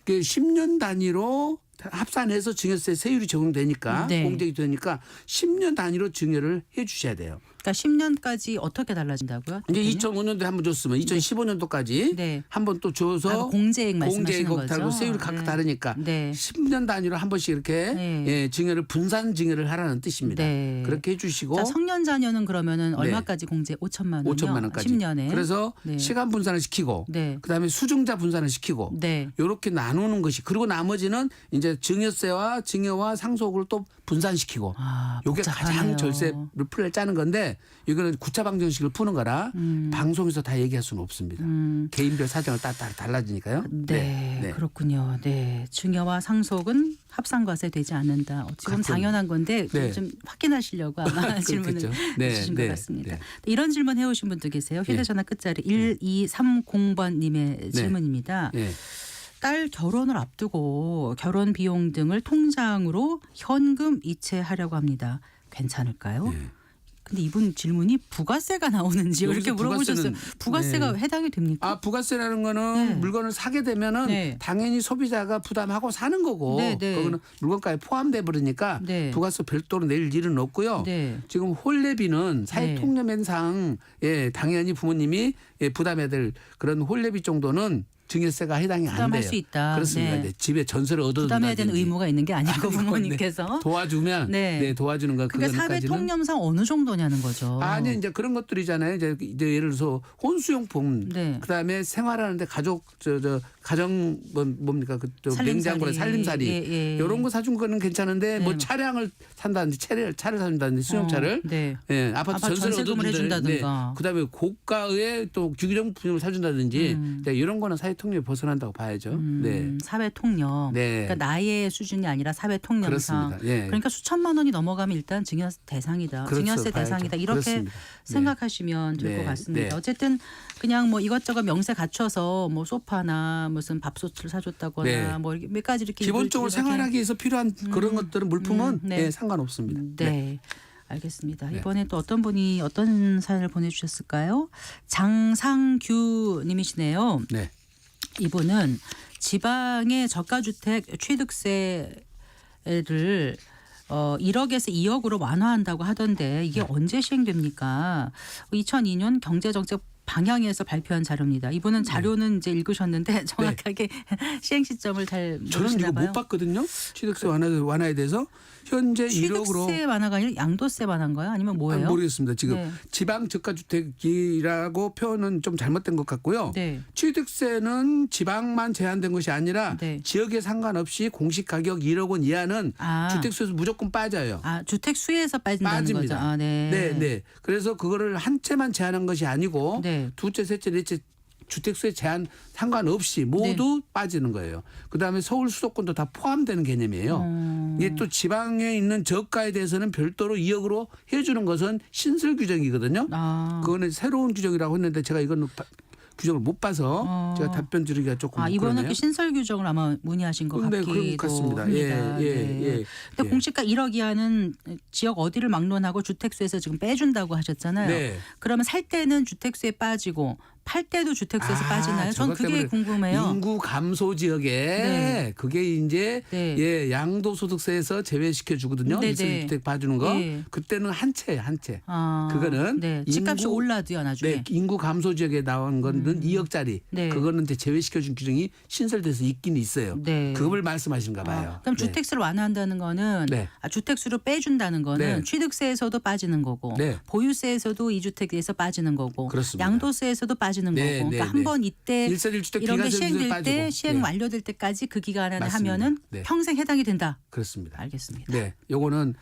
10년 단위로 합산해서 증여세 세율이 적용되니까 네. 공제가 되니까 10년 단위로 증여를 해 주셔야 돼요. 그러니까 10년까지 어떻게 달라진다고요? 이제 대표님? 2005년도에 한 번 줬으면 2015년도까지 네. 한 번 또 줘서 공제액 말씀하시는 공제액 다르고 거죠? 세율이 각각 네. 다르니까 네. 10년 단위로 한 번씩 이렇게 네. 예, 증여를 분산 증여를 하라는 뜻입니다. 네. 그렇게 해주시고 자, 성년 자녀는 그러면은 얼마까지 공제? 5천만 원이요? 5천만 원까지. 10년에. 그래서 네. 시간 분산을 시키고 네. 그다음에 수증자 분산을 시키고 네. 이렇게 나누는 것이 그리고 나머지는 이제 증여세와 증여와 상속을 또 분산시키고 이게 복잡하네요. 가장 절세를 풀을 짜는 건데 이거는 구차 방정식을 푸는 거라 방송에서 다 얘기할 수는 없습니다. 개인별 사정을 따라 달라지니까요. 네, 그렇군요. 네, 증여와 상속은 합산과세 되지 않는다. 어찌 보면 가끔. 당연한 건데 네. 좀 확인하시려고 아마 질문을 그렇겠죠. 네, 주신 네, 것 같습니다. 네. 이런 질문 해오신 분도 계세요. 휴대전화 끝자리 1230번님의 질문입니다. 네. 딸 결혼을 앞두고 결혼 비용 등을 통장으로 현금 이체하려고 합니다. 괜찮을까요? 네. 근데 이분 질문이 부가세가 나오는지 이렇게 여기서 물어보셨어요. 부가세는- 부가세가 네. 해당이 됩니까? 부가세라는 거는 네. 물건을 사게 되면은 네. 당연히 소비자가 부담하고 사는 거고 네, 네. 그거는 물건가에 포함돼 버리니까 네. 부가세 별도로 낼 일은 없고요. 네. 지금 혼례비는 사회통념행상 당연히 부모님이 부담해야 될 그런 혼례비 정도는 증여세가 해당이 안 부담할 돼요. 수 있다. 그렇습니다. 네. 네. 집에 전세를 얻어둔다든지 부담해야 되는 의무가 있는 게 아니고 부모님께서 도와주면 네. 네. 도와주는 거 그러니까 사회 그거까지는 통념상 어느 정도냐는 거죠. 아니 이제 그런 것들이잖아요. 이제 예를 들어서 혼수용품, 네. 그다음에 생활하는데 가족 가정 뭡니까 그또 살림살이. 냉장고나 살림살이 예, 예. 이런 거 사준 거는 괜찮은데 네. 뭐 차량을 산다든지 차를 사준다든지 수용차를 네. 예, 아파트 전세를 전세금을 해준다든가. 그다음에 고가의 또 규정품을 사준다든지 네, 이런 거는 사회 통념이 벗어난다고 봐야죠. 네. 사회 통념. 네. 그러니까 나의 수준이 아니라 사회 통념상. 그렇습니다. 예. 그러니까 수천만 원이 넘어가면 일단 증여 대상이다. 그렇죠. 증여세 봐야죠. 대상이다. 이렇게 그렇습니다. 네. 생각하시면 될 것 네. 같습니다. 네. 어쨌든 그냥 뭐 이것저것 명세 갖춰서 뭐 소파나 무슨 밥솥을 사줬다거나 네. 뭐 이렇게 몇 가지 이렇게 기본적으로 이렇게 생활하기 위해서 필요한 그런 것들은 물품은 네. 네, 상관없습니다. 네. 알겠습니다. 네. 이번에 또 어떤 분이 어떤 사연을 보내주셨을까요? 장상규 님이시네요. 네. 이분은 지방의 저가주택 취득세를 1억에서 2억으로 완화한다고 하던데 이게 언제 시행됩니까? 2002년 경제정책 방향에서 발표한 자료입니다. 이분은 자료는 이제 읽으셨는데 정확하게 시행 시점을 잘 저는 모르시나 이거 봐요. 못 봤거든요. 취득세 완화에 대해서 현재 1억으로 취득세 완화가 아니라 양도세 완화인가요? 아니면 뭐예요? 모르겠습니다. 지금 네. 지방 저가주택이라고 표현은 좀 잘못된 것 같고요. 네. 취득세는 지방만 제한된 것이 아니라 네. 지역에 상관없이 공시 가격 1억 원 이하는 아. 주택수에서 무조건 빠져요. 아, 주택 수에서 빠진다는 빠집니다. 거죠. 아, 네. 네, 네. 그래서 그거를 한 채만 제한한 것이 아니고 네. 두채, 셋째, 넷째 주택수에 제한 상관없이 모두 빠지는 거예요. 그다음에 서울 수도권도 다 포함되는 개념이에요. 이게 또 지방에 있는 저가에 대해서는 별도로 2억으로 해주는 것은 신설 규정이거든요. 아. 그거는 새로운 규정이라고 했는데 제가 이거는 규정을 못 봐서 제가 답변 드리기가 조금 아, 이번에 그러네요. 그 신설 규정을 아마 문의하신 것 네, 같기도 그런 것 같습니다. 합니다. 예, 예, 네. 예, 근데 예. 공시가 1억 이하는 지역 어디를 막론하고 주택수에서 지금 빼준다고 하셨잖아요. 네. 그러면 살 때는 주택수에 빠지고 팔 때도 주택수에서 빠지나요? 전 저것 그게 때문에 궁금해요. 인구 감소 지역에 네. 그게 이제 네. 예, 양도소득세에서 제외시켜 주거든요. 네, 일세 네. 주택 봐주는 거. 네. 그때는 한 채, 한 채. 아, 그거는 네. 집값이 인구- 올라도요 나중에. 네, 인구 감소 지역에 나온 거는 2억짜리. 네. 그거는 이제 제외시켜 준 규정이 신설돼서 있긴 있어요. 네. 그걸 말씀하시는가 봐요. 아, 그럼 네. 주택수를 완화한다는 거는 네. 주택수를 빼준다는 거는 네. 취득세에서도 빠지는 거고 네. 보유세에서도 2주택에서 빠지는 거고 그렇습니다. 양도세에서도 빠지는 네, 거고 네, 그러니까 한 번 이때 일세 1주택 이런 게 비과세율도 시행될 때 빠지고. 시행 네. 완료될 때까지 그 기간 안에 맞습니다. 하면은 네. 평생 해당이 된다. 그렇습니다. 알겠습니다. 네, 요거는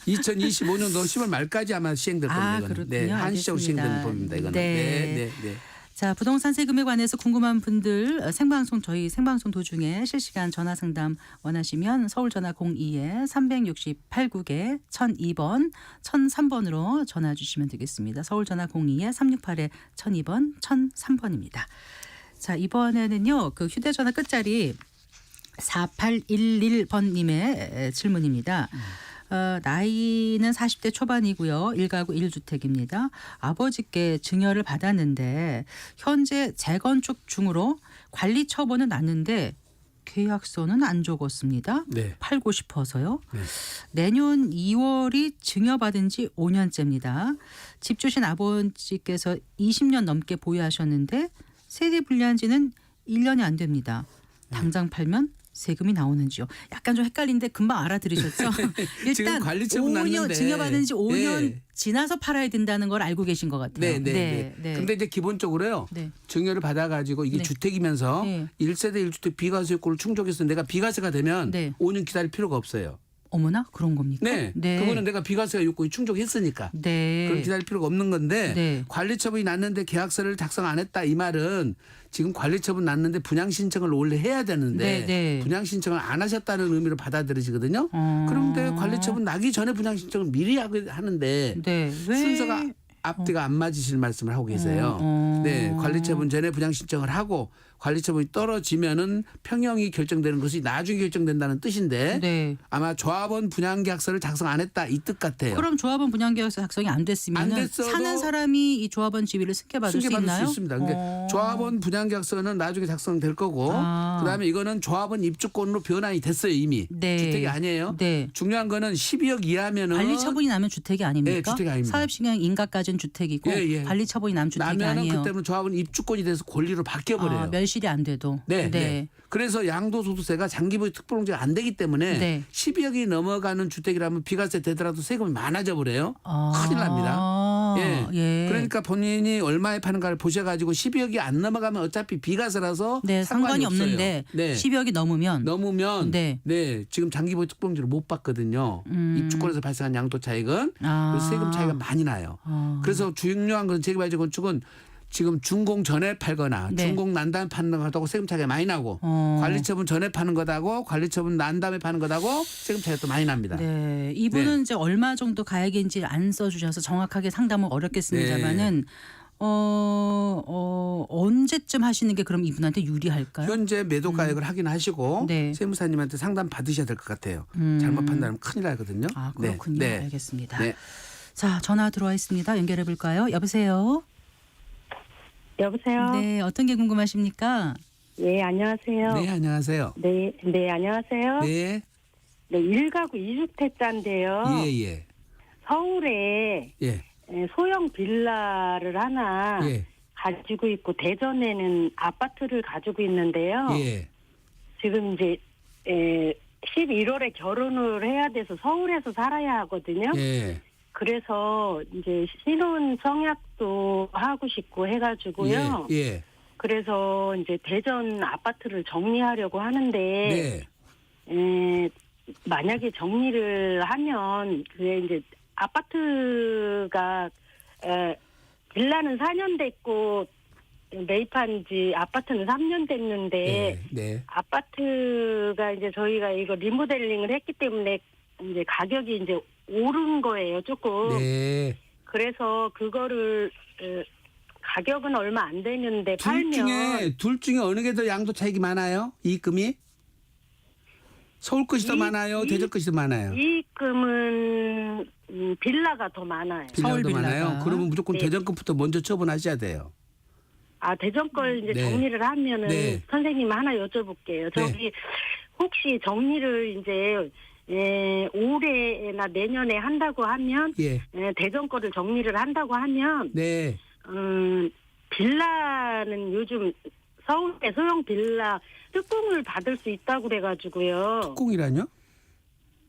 2025년도 10월 말까지 아마 시행될 겁니다. 아, 이거는. 그렇군요. 네, 한시적으로 알겠습니다. 시행되는 법입니다. 이거는. 네. 네, 네, 네. 자, 부동산 세금에 관해서 궁금한 분들 생방송 저희 생방송 도중에 실시간 전화 상담 원하시면 서울 전화 02에 368국에 1002번 1003번으로 전화 주시면 되겠습니다. 서울 전화 02에 368에 1002번 1003번입니다. 자, 이번에는요. 그 휴대전화 끝자리 4811번 님의 질문입니다. 나이는 40대 초반이고요. 1가구 1주택입니다. 아버지께 증여를 받았는데 현재 재건축 중으로 관리 처분은 났는데 계약서는 안 적었습니다. 네. 팔고 싶어서요. 네. 내년 2월이 증여받은 지 5년째입니다. 집 주신 아버지께서 20년 넘게 보유하셨는데 세대 분리한 지는 1년이 안 됩니다. 당장 팔면 세금이 나오는지요. 약간 좀 헷갈린데 금방 알아들으셨죠? 지금 일단 관리처분 5년 났는데. 증여받은 지 5년 네. 지나서 팔아야 된다는 걸 알고 계신 것 같아요. 네, 네, 네. 근데 이제 기본적으로요. 네. 증여를 받아가지고 이게 네. 주택이면서 네. 1세대 1주택 비과세 요건을 충족해서 내가 비과세가 되면 네. 5년 기다릴 필요가 없어요. 어머나 그런 겁니까? 네. 그거는 내가 비과세 요건이 충족했으니까. 네. 그럼 기다릴 필요가 없는 건데 네. 관리처분이 났는데 계약서를 작성 안 했다 이 말은 지금 관리처분 났는데 분양 신청을 원래 해야 되는데 네, 네. 분양 신청을 안 하셨다는 의미로 받아들여지거든요. 그런데 관리처분 나기 전에 분양 신청을 미리 하는데 네. 왜? 순서가 앞뒤가 안 맞으실 말씀을 하고 계세요. 네, 관리처분 전에 분양 신청을 하고 관리처분이 떨어지면은 평형이 결정되는 것이 나중에 결정된다는 뜻인데 네. 아마 조합원 분양계약서를 작성 안 했다 이 뜻 같아요. 그럼 조합원 분양계약서 작성이 안 됐으면 안 됐어도 사는 사람이 이 조합원 지위를 승계받을 수 있나요? 수 있습니다. 그러니까 조합원 분양계약서는 나중에 작성될 거고 그다음에 이거는 조합원 입주권으로 변환이 됐어요 이미. 네. 주택이 아니에요. 네. 중요한 거는 12억 이하면은 관리처분이 나면 주택이 아닙니까? 네, 주택이 아닙니다. 사업시행 인가까지는 주택이고 예, 예. 관리처분이 나면 주택이 나면은 아니에요. 그때는 조합원 입주권이 돼서 권리로 바뀌어 버려요. 멸실이 안 돼도. 네, 네. 그래서 양도소득세가 장기보유 특별공제가 안 되기 때문에 네. 12억이 넘어가는 주택이라면 비과세 되더라도 세금이 많아져 버려요. 큰일 납니다. 예. 예. 그러니까 본인이 얼마에 파는가를 보셔가지고 12억이 안 넘어가면 어차피 비과세라서 네, 상관이 없어요. 없는데 네. 12억이 넘으면 네. 네. 지금 장기보유 특별공제를 못 받거든요. 입주권에서 발생한 양도 차익은 그래서 세금 차이가 많이 나요. 그래서 중요한 건 재개발적 건축은 지금 준공 전에 팔거나 네. 준공 난 다음에 파는 것하고 세금 차이가 많이 나고 관리처분 전에 파는 것하고 관리처분 난 다음에 파는 것하고 세금 차이가 또 많이 납니다. 네, 이분은 네. 이제 얼마 정도 가액인지 안 써주셔서 정확하게 상담은 어렵겠습니다만은 언제쯤 하시는 게 그럼 이분한테 유리할까요? 현재 매도 가액을 확인하시고 네. 세무사님한테 상담 받으셔야 될 것 같아요. 잘못 판단하면 큰일 나거든요. 아, 그렇군요. 네. 알겠습니다. 네. 자, 전화 들어와 있습니다. 연결해 볼까요? 여보세요. 여보세요. 네, 어떤 게 궁금하십니까? 네, 안녕하세요. 네, 안녕하세요. 네, 안녕하세요. 네. 네, 1가구 2주택자인데요. 예, 예. 서울에 예. 소형 빌라를 하나 예. 가지고 있고 대전에는 아파트를 가지고 있는데요. 예. 지금 이제 11월에 결혼을 해야 돼서 서울에서 살아야 하거든요. 예. 그래서 이제 신혼 청약도 하고 싶고 해가지고요. 예. 예. 그래서 이제 대전 아파트를 정리하려고 하는데 만약에 정리를 하면 그게 이제 아파트가 빌라는 4년 됐고 매입한 지 아파트는 3년 됐는데 네. 아파트가 이제 저희가 이거 리모델링을 했기 때문에 이제 가격이 이제 오른 거예요, 조금. 네. 그래서 그거를 가격은 얼마 안 되는데 팔면 둘 중에 어느 게 더 양도 차익이 많아요? 이익금이? 서울 것이 더 많아요? 대전 것이 더 많아요? 이익금은 빌라가 더 많아요. 서울 빌라도 빌라가. 많아요? 그러면 무조건 네. 대전 것부터 먼저 처분하셔야 돼요. 아, 대전 걸 이제 네. 정리를 하면은 네. 선생님 하나 여쭤볼게요. 저기 혹시 정리를 이제 올해나 내년에 한다고 하면 예. 대전 거를 정리를 한다고 하면 네. 빌라는 요즘 서울에 소형 빌라 특공을 받을 수 있다고 그래가지고요. 특공이라뇨?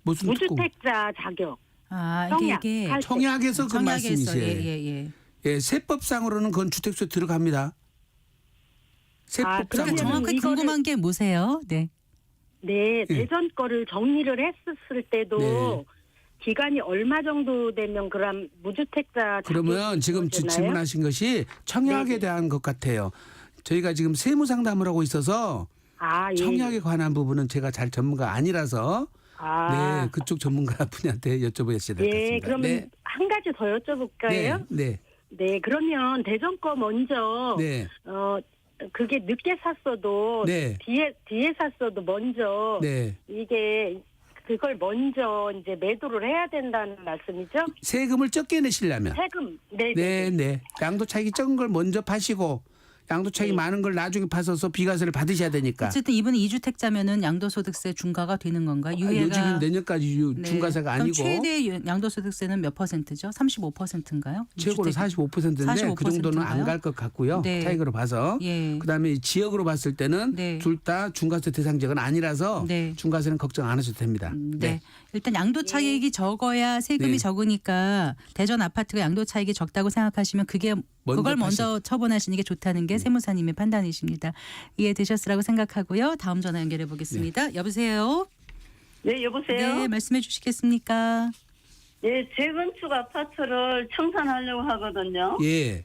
무슨 특공? 무주택자 자격. 아, 청약. 이게 할 때. 청약에서 그 청약에서 말씀이세요. 예. 예, 세법상으로는 그건 주택수에 들어갑니다. 세법상으로. 그러면은 정확하게 이거를- 궁금한 게 뭐세요? 네. 네, 예. 대전 거를 정리를 했었을 때도 네. 기간이 얼마 정도 되면 그럼 무주택자 그러면 지금 되나요? 질문하신 것이 청약에 네. 대한 것 같아요. 저희가 지금 세무 상담을 하고 있어서 아, 예. 청약에 관한 부분은 제가 잘 전문가 아니라서 아, 네, 그쪽 전문가 분한테 여쭤보셔야 될 것 예, 같습니다. 그러면 네. 한 가지 더 여쭤볼까요? 네. 네, 그러면 대전 거 먼저 네. 그게 늦게 샀어도 네. 뒤에 샀어도 먼저 네. 이게 그걸 먼저 이제 매도를 해야 된다는 말씀이죠? 세금을 적게 내시려면 세금 네, 네. 양도 차익이 적은 걸 먼저 파시고 양도 차익이 네. 많은 걸 나중에 파서서 비과세를 받으셔야 되니까. 어쨌든 이분은 2주택자면은 양도소득세 중과가 되는 건가요? 유예가 요즘 내년까지 네. 중과세가 그럼 아니고 최대 양도소득세는 몇 %죠? 35%인가요? 최고로 45%인데 그 45% 정도는 안 인가요? 갈 것 같고요. 네. 차익으로 봐서. 예. 그다음에 지역으로 봤을 때는 네. 둘 다 중과세 대상 지역은 아니라서 네. 중과세는 걱정 안 하셔도 됩니다. 네. 일단 양도 차익이 적어야 세금이 네. 적으니까 대전 아파트가 양도 차익이 적다고 생각하시면 그걸 먼저 처분하시는 게 좋다는 게 세무사님의 판단이십니다. 이해되셨으라고 생각하고요. 다음 전화 연결해 보겠습니다. 여보세요. 네, 여보세요? 네, 말씀해 주시겠습니까? 예, 재건축 아파트를 청산하려고 하거든요. 예.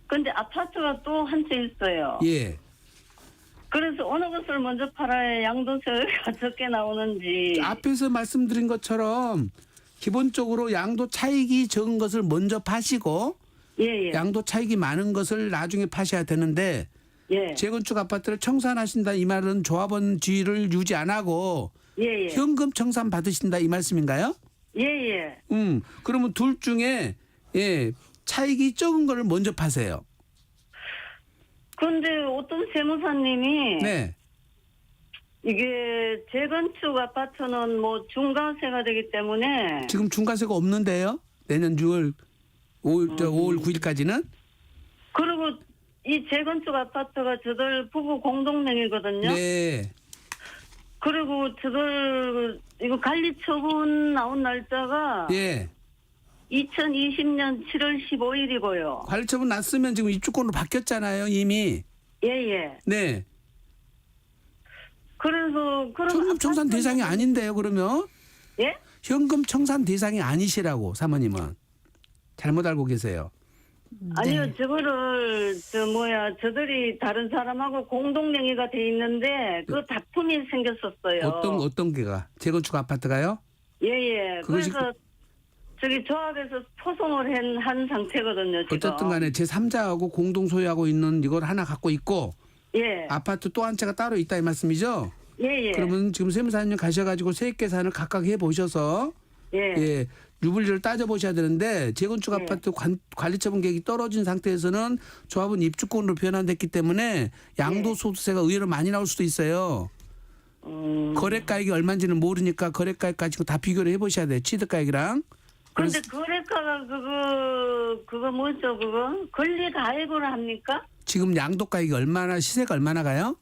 근데 아파트가 또 한 채 있어요. 예. 그래서 어느 것을 먼저 팔아야 양도세가 적게 나오는지. 앞에서 말씀드린 것처럼 기본적으로 양도 차익이 적은 것을 먼저 파시고 예, 예. 양도 차익이 많은 것을 나중에 파셔야 되는데 예. 재건축 아파트를 청산하신다 이 말은 조합원주의를 유지 안 하고 예, 예. 현금 청산 받으신다 이 말씀인가요? 예, 예. 그러면 둘 중에 차익이 적은 거를 먼저 파세요. 근데 어떤 세무사님이 네. 이게 재건축 아파트는 뭐 중과세가 되기 때문에 지금 중과세가 없는데요. 내년 5월 9일까지는. 그리고 이 재건축 아파트가 저들 부부 공동명이거든요. 네. 그리고 저들 이거 관리 처분 나온 날짜가 예. 2020년 7월 15일이고요. 관리처분 났으면 지금 입주권으로 바뀌었잖아요, 이미. 예, 예. 네. 그래서 그럼 현금 청산 대상이 아닌데요, 그러면? 예? 현금 청산 대상이 아니시라고, 사모님은. 잘못 알고 계세요. 아니요, 저거를 저들이 다른 사람하고 공동명의가 돼 있는데 그 다툼이 생겼었어요. 어떤 게가? 재건축 아파트가요? 예, 예. 그것이 그래서 저기 조합에서 소송을 한 상태거든요, 지금. 어쨌든 간에 제3자하고 공동 소유하고 있는 이걸 하나 갖고 있고 예. 아파트 또 한 채가 따로 있다 이 말씀이죠? 예, 예. 그러면 지금 세무사님 가셔가지고 세액 계산을 각각 해보셔서 예. 유불리를 따져보셔야 되는데 재건축 예. 아파트 관리처분 계획이 떨어진 상태에서는 조합은 입주권으로 변환됐기 때문에 양도소득세가 의외로 많이 나올 수도 있어요. 거래가액이 얼마인지는 모르니까 거래가액 가지고 다 비교를 해보셔야 돼요. 취득가액이랑. 그런데 거래가가 그거 뭐죠, 그거? 권리가액으로 합니까? 지금 양도가액이 얼마나 시세가 얼마나 가요?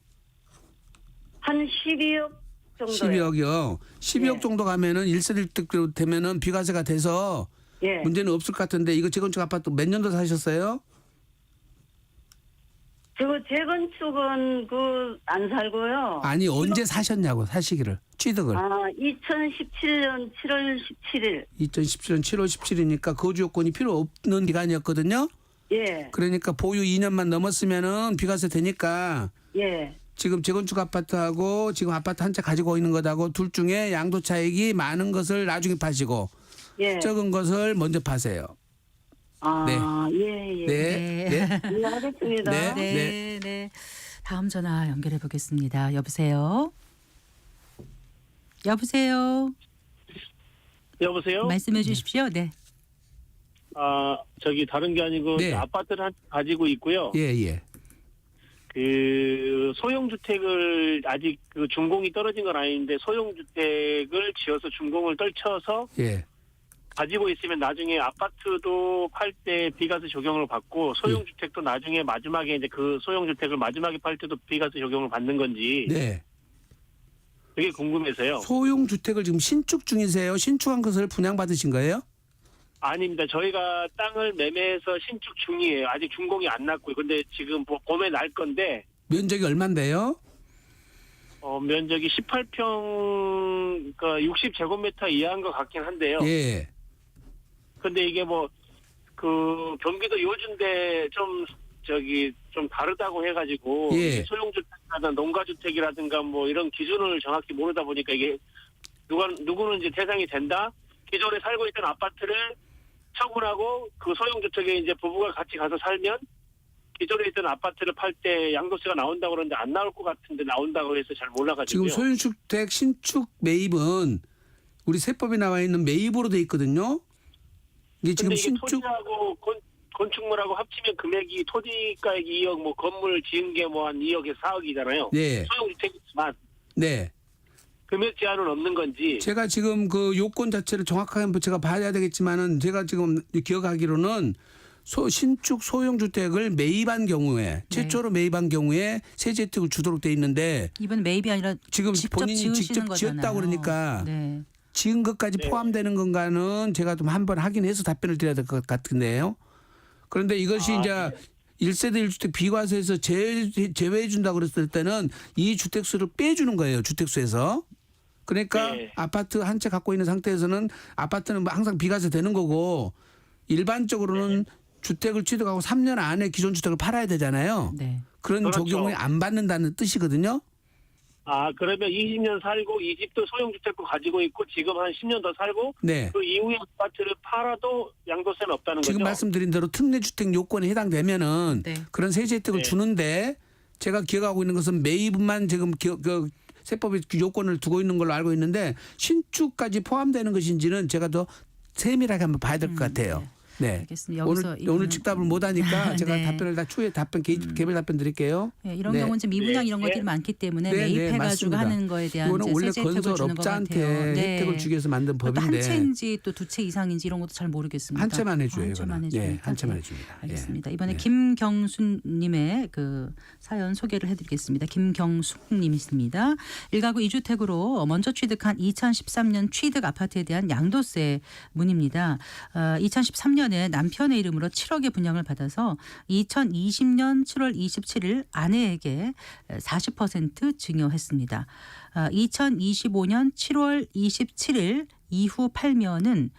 한 12억 정도요. 12억이요. 12억 예. 정도 가면은 1세대 1득 되면은 비과세가 돼서 예. 문제는 없을 것 같은데 이거 재건축 아파트 몇 년도 사셨어요? 저거 재건축은 안 살고요. 아니 언제 사셨냐고 사시기를 취득을. 2017년 7월 17일. 2017년 7월 17일이니까 거주 요건이 필요 없는 기간이었거든요. 예. 그러니까 보유 2년만 넘었으면은 비과세 되니까 예. 지금 재건축 아파트하고 지금 아파트 한 채 가지고 있는 것하고 둘 중에 양도 차익이 많은 것을 나중에 파시고 예. 적은 것을 먼저 파세요. 네. 예, 예. 네. 네. 예, 알겠습니다. 네. 네, 네. 다음 전화 연결해 보겠습니다. 여보세요. 여보세요. 여보세요? 말씀해 주십시오. 네. 저기 다른 게 아니고 네. 아파트를 가지고 있고요. 예, 예. 그 소형주택을 아직 그 준공이 떨어진 건 아닌데 소형주택을 지어서 준공을 떨쳐서 예. 가지고 있으면 나중에 아파트도 팔 때 비과세 적용을 받고 소형주택도 나중에 마지막에 이제 그 소형주택을 마지막에 팔 때도 비과세 적용을 받는 건지 네. 그게 궁금해서요. 소형 주택을 지금 신축 중이세요? 신축한 것을 분양받으신 거예요? 아닙니다. 저희가 땅을 매매해서 신축 중이에요. 아직 준공이 안 났고요. 근데 지금 봄에 날 건데 면적이 얼만데요? 면적이 18평, 그러니까 60제곱미터 이하인 것 같긴 한데요. 예. 근데 이게 그 경기도 요즘대 좀 다르다고 해가지고 예. 소형주택이라든가 농가주택이라든가 이런 기준을 정확히 모르다 보니까 이게 누구는 이제 대상이 된다. 기존에 살고 있던 아파트를 처분하고 그 소형주택에 이제 부부가 같이 가서 살면 기존에 있던 아파트를 팔 때 양도세가 나온다고 그러는데 안 나올 것 같은데 나온다고 해서 잘 몰라가지고요. 지금 소형주택 신축 매입은 우리 세법에 나와 있는 매입으로 돼 있거든요. 이게 지금 근데 이게 신축 토지하고 건축물하고 합치면 금액이 토지가액이 2억, 건물 지은 게 한 2억에서 4억이잖아요. 네. 소형주택이지만 네. 금액 제한은 없는 건지. 제가 지금 그 요건 자체를 정확하게 제가 봐야 되겠지만은 제가 지금 기억하기로는 신축 소형주택을 매입한 경우에 최초로 매입한 경우에 세제 혜택을 주도록 돼 있는데 이번 매입이 아니라 지금 직접 본인이 지으시는 직접 거잖아요. 지었다고 그러니까 네. 지은 것까지 네. 포함되는 건가는 제가 좀 한번 확인해서 답변을 드려야 될 것 같은데요. 그런데 이것이 이제 1세대 1주택 비과세에서 제외해 준다고 그랬을 때는 이 주택수를 빼주는 거예요. 주택수에서. 그러니까 네. 아파트 한 채 갖고 있는 상태에서는 아파트는 항상 비과세 되는 거고 일반적으로는 주택을 취득하고 3년 안에 기존 주택을 팔아야 되잖아요. 네. 그런 그렇죠. 적용을 안 받는다는 뜻이거든요. 그러면 20년 살고 이 집도 소형주택도 가지고 있고 지금 한 10년 더 살고 네. 그 이후에 아파트를 팔아도 양도세는 없다는 지금 거죠. 말씀드린 대로 특례주택 요건에 해당되면은 네. 그런 세제 혜택을 네. 주는데 제가 기억하고 있는 것은 매입만 지금 그 세법의 요건을 두고 있는 걸로 알고 있는데 신축까지 포함되는 것인지는 제가 더 세밀하게 한번 봐야 될 것 같아요. 네. 알겠습니다. 여기서 오늘 측답을 못 하니까 제가 네. 답변을 다 추후에 개별 답변 드릴게요. 네, 이런 네. 경우는 이제 미분양 이런 것들이 많기 때문에 네, 매입해가지고 맞습니다. 하는 거에 대한 이거는 원래 세제 혜택을 주는 것 건설업자한테 같아요. 네. 혜택을 주기 위해서 만든 또 한 법인데 채인지 또 두 채 이상인지 이런 것도 잘 모르겠습니다. 한 채만 해줘요. 한 채만 이거는. 해줍니까? 예, 한 채만 네. 해줍니다. 알겠습니다. 예. 이번에 네. 김경수님의 그 사연 소개를 해드리겠습니다. 김경숙님이십니다. 1가구 2주택으로 먼저 취득한 2013년 취득 아파트에 대한 양도세 문의입니다. 2013년에 남편의 이름으로 7억의 분양을 받아서 2020년 7월 27일 아내에게 40% 증여했습니다. 2025년 7월 27일 이후 팔면은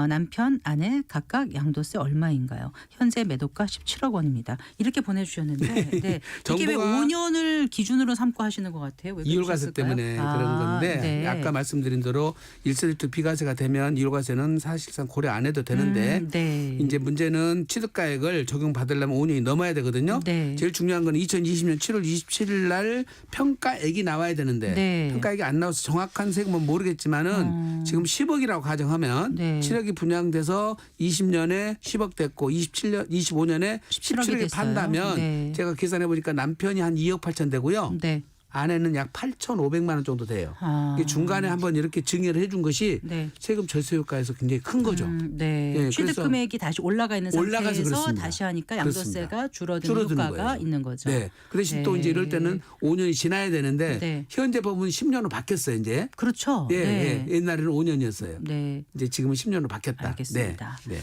남편, 아내 각각 양도세 얼마인가요? 현재 매도가 17억 원입니다. 이렇게 보내주셨는데 네. 이게 왜 5년을 기준으로 삼고 하시는 것 같아요? 왜 이율과세 그러셨을까요? 때문에 그런 건데 네. 아까 말씀드린 대로 1세대 비과세가 되면 이율과세는 사실상 고려 안 해도 되는데 네. 이제 문제는 취득가액을 적용받으려면 5년이 넘어야 되거든요. 네. 제일 중요한 건 2020년 7월 27일 날 평가액이 나와야 되는데 네. 평가액이 안 나와서 정확한 세금은 모르겠지만은 지금 10억이라고 가정하면 네. 7억이 분양돼서 20년에 10억 됐고 25년에 17억이 됐어요. 판다면 네. 제가 계산해 보니까 남편이 한 2억 8천 되고요. 네. 아내는 약 8,500만 원 정도 돼요. 아. 이게 중간에 한번 이렇게 증여를 해준 것이 네. 세금 절세 효과에서 굉장히 큰 거죠. 네. 예, 취득 그래서 금액이 다시 올라가 있는 올라가서 상태에서 그렇습니다. 다시 하니까 양도세가 그렇습니다. 줄어드는 줄어드는 효과가 거예요. 있는 거죠. 네. 그 대신 네. 또 이제 이럴 때는 5년이 지나야 되는데 네. 현재 법은 10년으로 바뀌었어요. 이제. 그렇죠. 예, 네. 예. 옛날에는 5년이었어요. 네. 이제 지금은 10년으로 바뀌었다. 알겠습니다. 네. 네.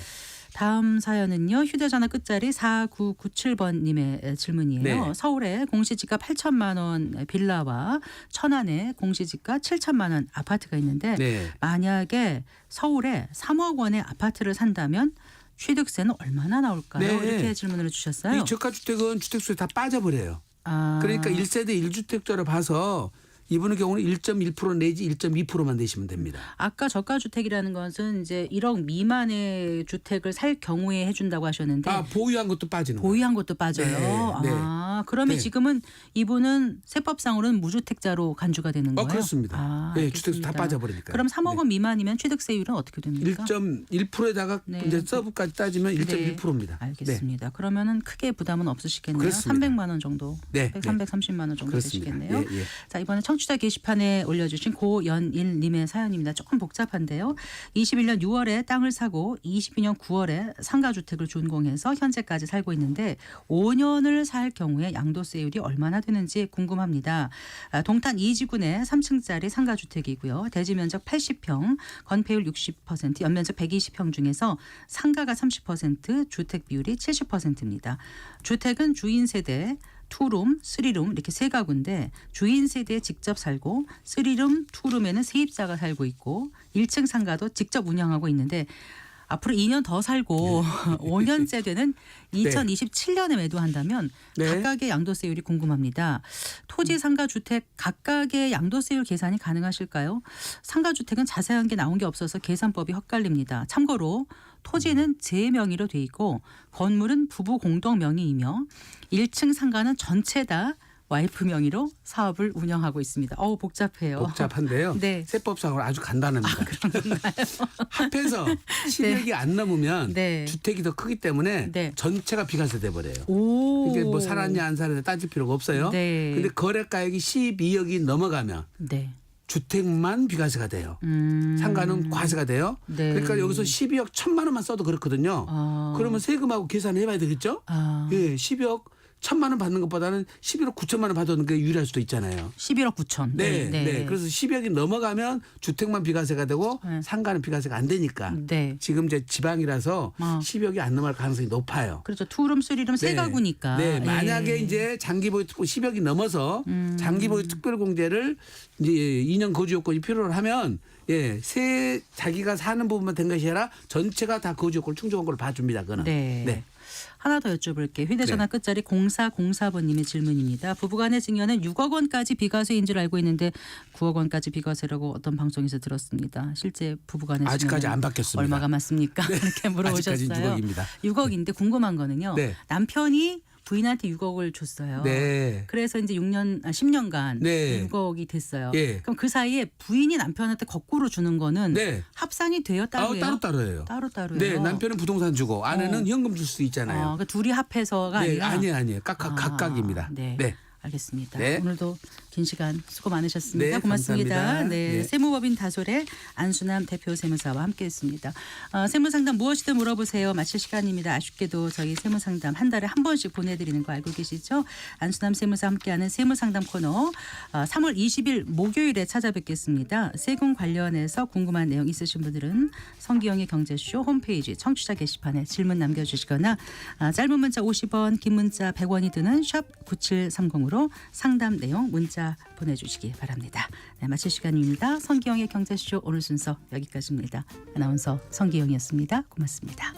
다음 사연은요. 휴대전화 끝자리 4997번님의 질문이에요. 네. 서울에 공시지가 8천만 원 빌라와 천안에 공시지가 7천만 원 아파트가 있는데 네. 만약에 서울에 3억 원의 아파트를 산다면 취득세는 얼마나 나올까요? 네. 이렇게 질문을 주셨어요. 이 저가주택은 주택수에 다 빠져버려요. 아. 그러니까 1세대 1주택자로 봐서 이분의 경우는 1.1% 내지 1.2%만 내시면 됩니다. 아까 저가주택이라는 것은 이제 1억 미만의 주택을 살 경우에 해준다고 하셨는데 아, 보유한 것도 빠지는 거예요. 보유한 것도 빠져요. 네, 네. 아, 그러면 네. 지금은 이분은 세법상으로는 무주택자로 간주가 되는 거예요? 그렇습니다. 아, 네, 알겠습니다. 주택수 다 빠져버리니까. 그럼 3억 원 미만이면 취득세율은 어떻게 됩니까? 1.1%에다가 네. 이제 서브까지 따지면 1.1%입니다. 알겠습니다. 그러면은 크게 부담은 없으시겠네요. 그렇습니다. 300만 원 정도, 네, 330만 원 정도 그렇습니다. 되시겠네요. 예, 예. 자, 이번에 청취자 게시판에 올려주신 고연일님의 사연입니다. 조금 복잡한데요. 21년 6월에 땅을 사고 22년 9월에 상가주택을 준공해서 현재까지 살고 있는데 5년을 살 경우에 양도세율이 얼마나 되는지 궁금합니다. 동탄 2지구내 3층짜리 상가주택이고요. 대지면적 80평, 건폐율 60%, 연면적 120평 중에서 상가가 30%, 주택 비율이 70%입니다. 주택은 주인 세대, 투룸, 쓰리룸 이렇게 세 가구인데 주인 세대에 직접 살고 쓰리룸, 투룸에는 세입자가 살고 있고 1층 상가도 직접 운영하고 있는데 앞으로 2년 더 살고 5년째 되는 2027년에 매도한다면 네. 각각의 양도세율이 궁금합니다. 토지, 상가, 주택 각각의 양도세율 계산이 가능하실까요? 상가 주택은 자세한 게 나온 게 없어서 계산법이 헛갈립니다. 참고로 토지는 제 명의로 돼 있고 건물은 부부 공동 명의이며 1층 상가는 전체 다 와이프 명의로 사업을 운영하고 있습니다. 복잡해요. 복잡한데요. 네. 세법상으로 아주 간단합니다. 합해서 10억이 안 넘으면 네. 주택이 더 크기 때문에 네. 전체가 비과세 돼 버려요. 오. 이게 뭐 살았냐 안 살았냐 따질 필요가 없어요. 네. 근데 거래가액이 12억이 넘어가면 네. 주택만 비과세가 돼요. 상가는 과세가 돼요. 네. 그러니까 여기서 12억 1천만 원만 써도 그렇거든요. 아. 그러면 세금하고 계산해 봐야 되겠죠? 아. 예, 12억 1천만 원 받는 것보다는 11억 9천만 원 받는 게 유리할 수도 있잖아요. 11억 9천. 네, 네. 그래서 10억이 넘어가면 주택만 비과세가 되고 네. 상가는 비과세가 안 되니까 네. 지금 이제 지방이라서 아. 10억이 안 넘어갈 가능성이 높아요. 그렇죠. 투룸, 쓰리룸 세 네. 가구니까. 네, 만약에 예. 이제 장기보유 10억이 넘어서 장기보유 특별공제를 이제 2년 거주 요건이 필요로 하면 새 자기가 사는 부분만 된 것이 아니라 전체가 다 거주 요건을 충족한 걸 봐줍니다. 그거는. 네. 네. 하나 더 여쭤볼게요. 휴대전화 네. 끝자리 0404번님의 질문입니다. 부부간의 증여는 6억 원까지 비과세인 줄 알고 있는데 9억 원까지 비과세라고 어떤 방송에서 들었습니다. 실제 부부간의 아직까지 증여는 안 바뀌었습니다. 얼마가 맞습니까? 이렇게 물어보셨어요. 아직까지 6억입니다. 6억인데 궁금한 거는요. 네. 남편이 부인한테 6억을 줬어요. 네. 그래서 이제 10년간 네. 6억이 됐어요. 예. 그럼 그 사이에 부인이 남편한테 거꾸로 주는 거는 네. 합산이 돼요, 따로요? 따로따로예요. 따로따로요. 네, 남편은 부동산 주고 아내는 현금 줄 수 있잖아요. 그러니까 둘이 합해서가 네, 아니라 아니에요. 각각입니다. 네. 네. 알겠습니다. 네. 오늘도 긴 시간 수고 많으셨습니다. 네, 고맙습니다. 감사합니다. 네, 네. 세무법인 다솔의 안순남 대표 세무사와 함께했습니다. 세무상담 무엇이든 물어보세요. 마칠 시간입니다. 아쉽게도 저희 세무상담 한 달에 한 번씩 보내드리는 거 알고 계시죠? 안순남 세무사 함께하는 세무상담 코너 3월 20일 목요일에 찾아뵙겠습니다. 세금 관련해서 궁금한 내용 있으신 분들은 성기영의 경제쇼 홈페이지 청취자 게시판에 질문 남겨주시거나 짧은 문자 50원, 긴 문자 100원이 드는 샵 9730으로 상담 내용 문자 보내주시기 바랍니다. 네, 마칠 시간입니다. 성기영의 경제쇼 오늘 순서 여기까지입니다. 아나운서 성기영이었습니다. 고맙습니다.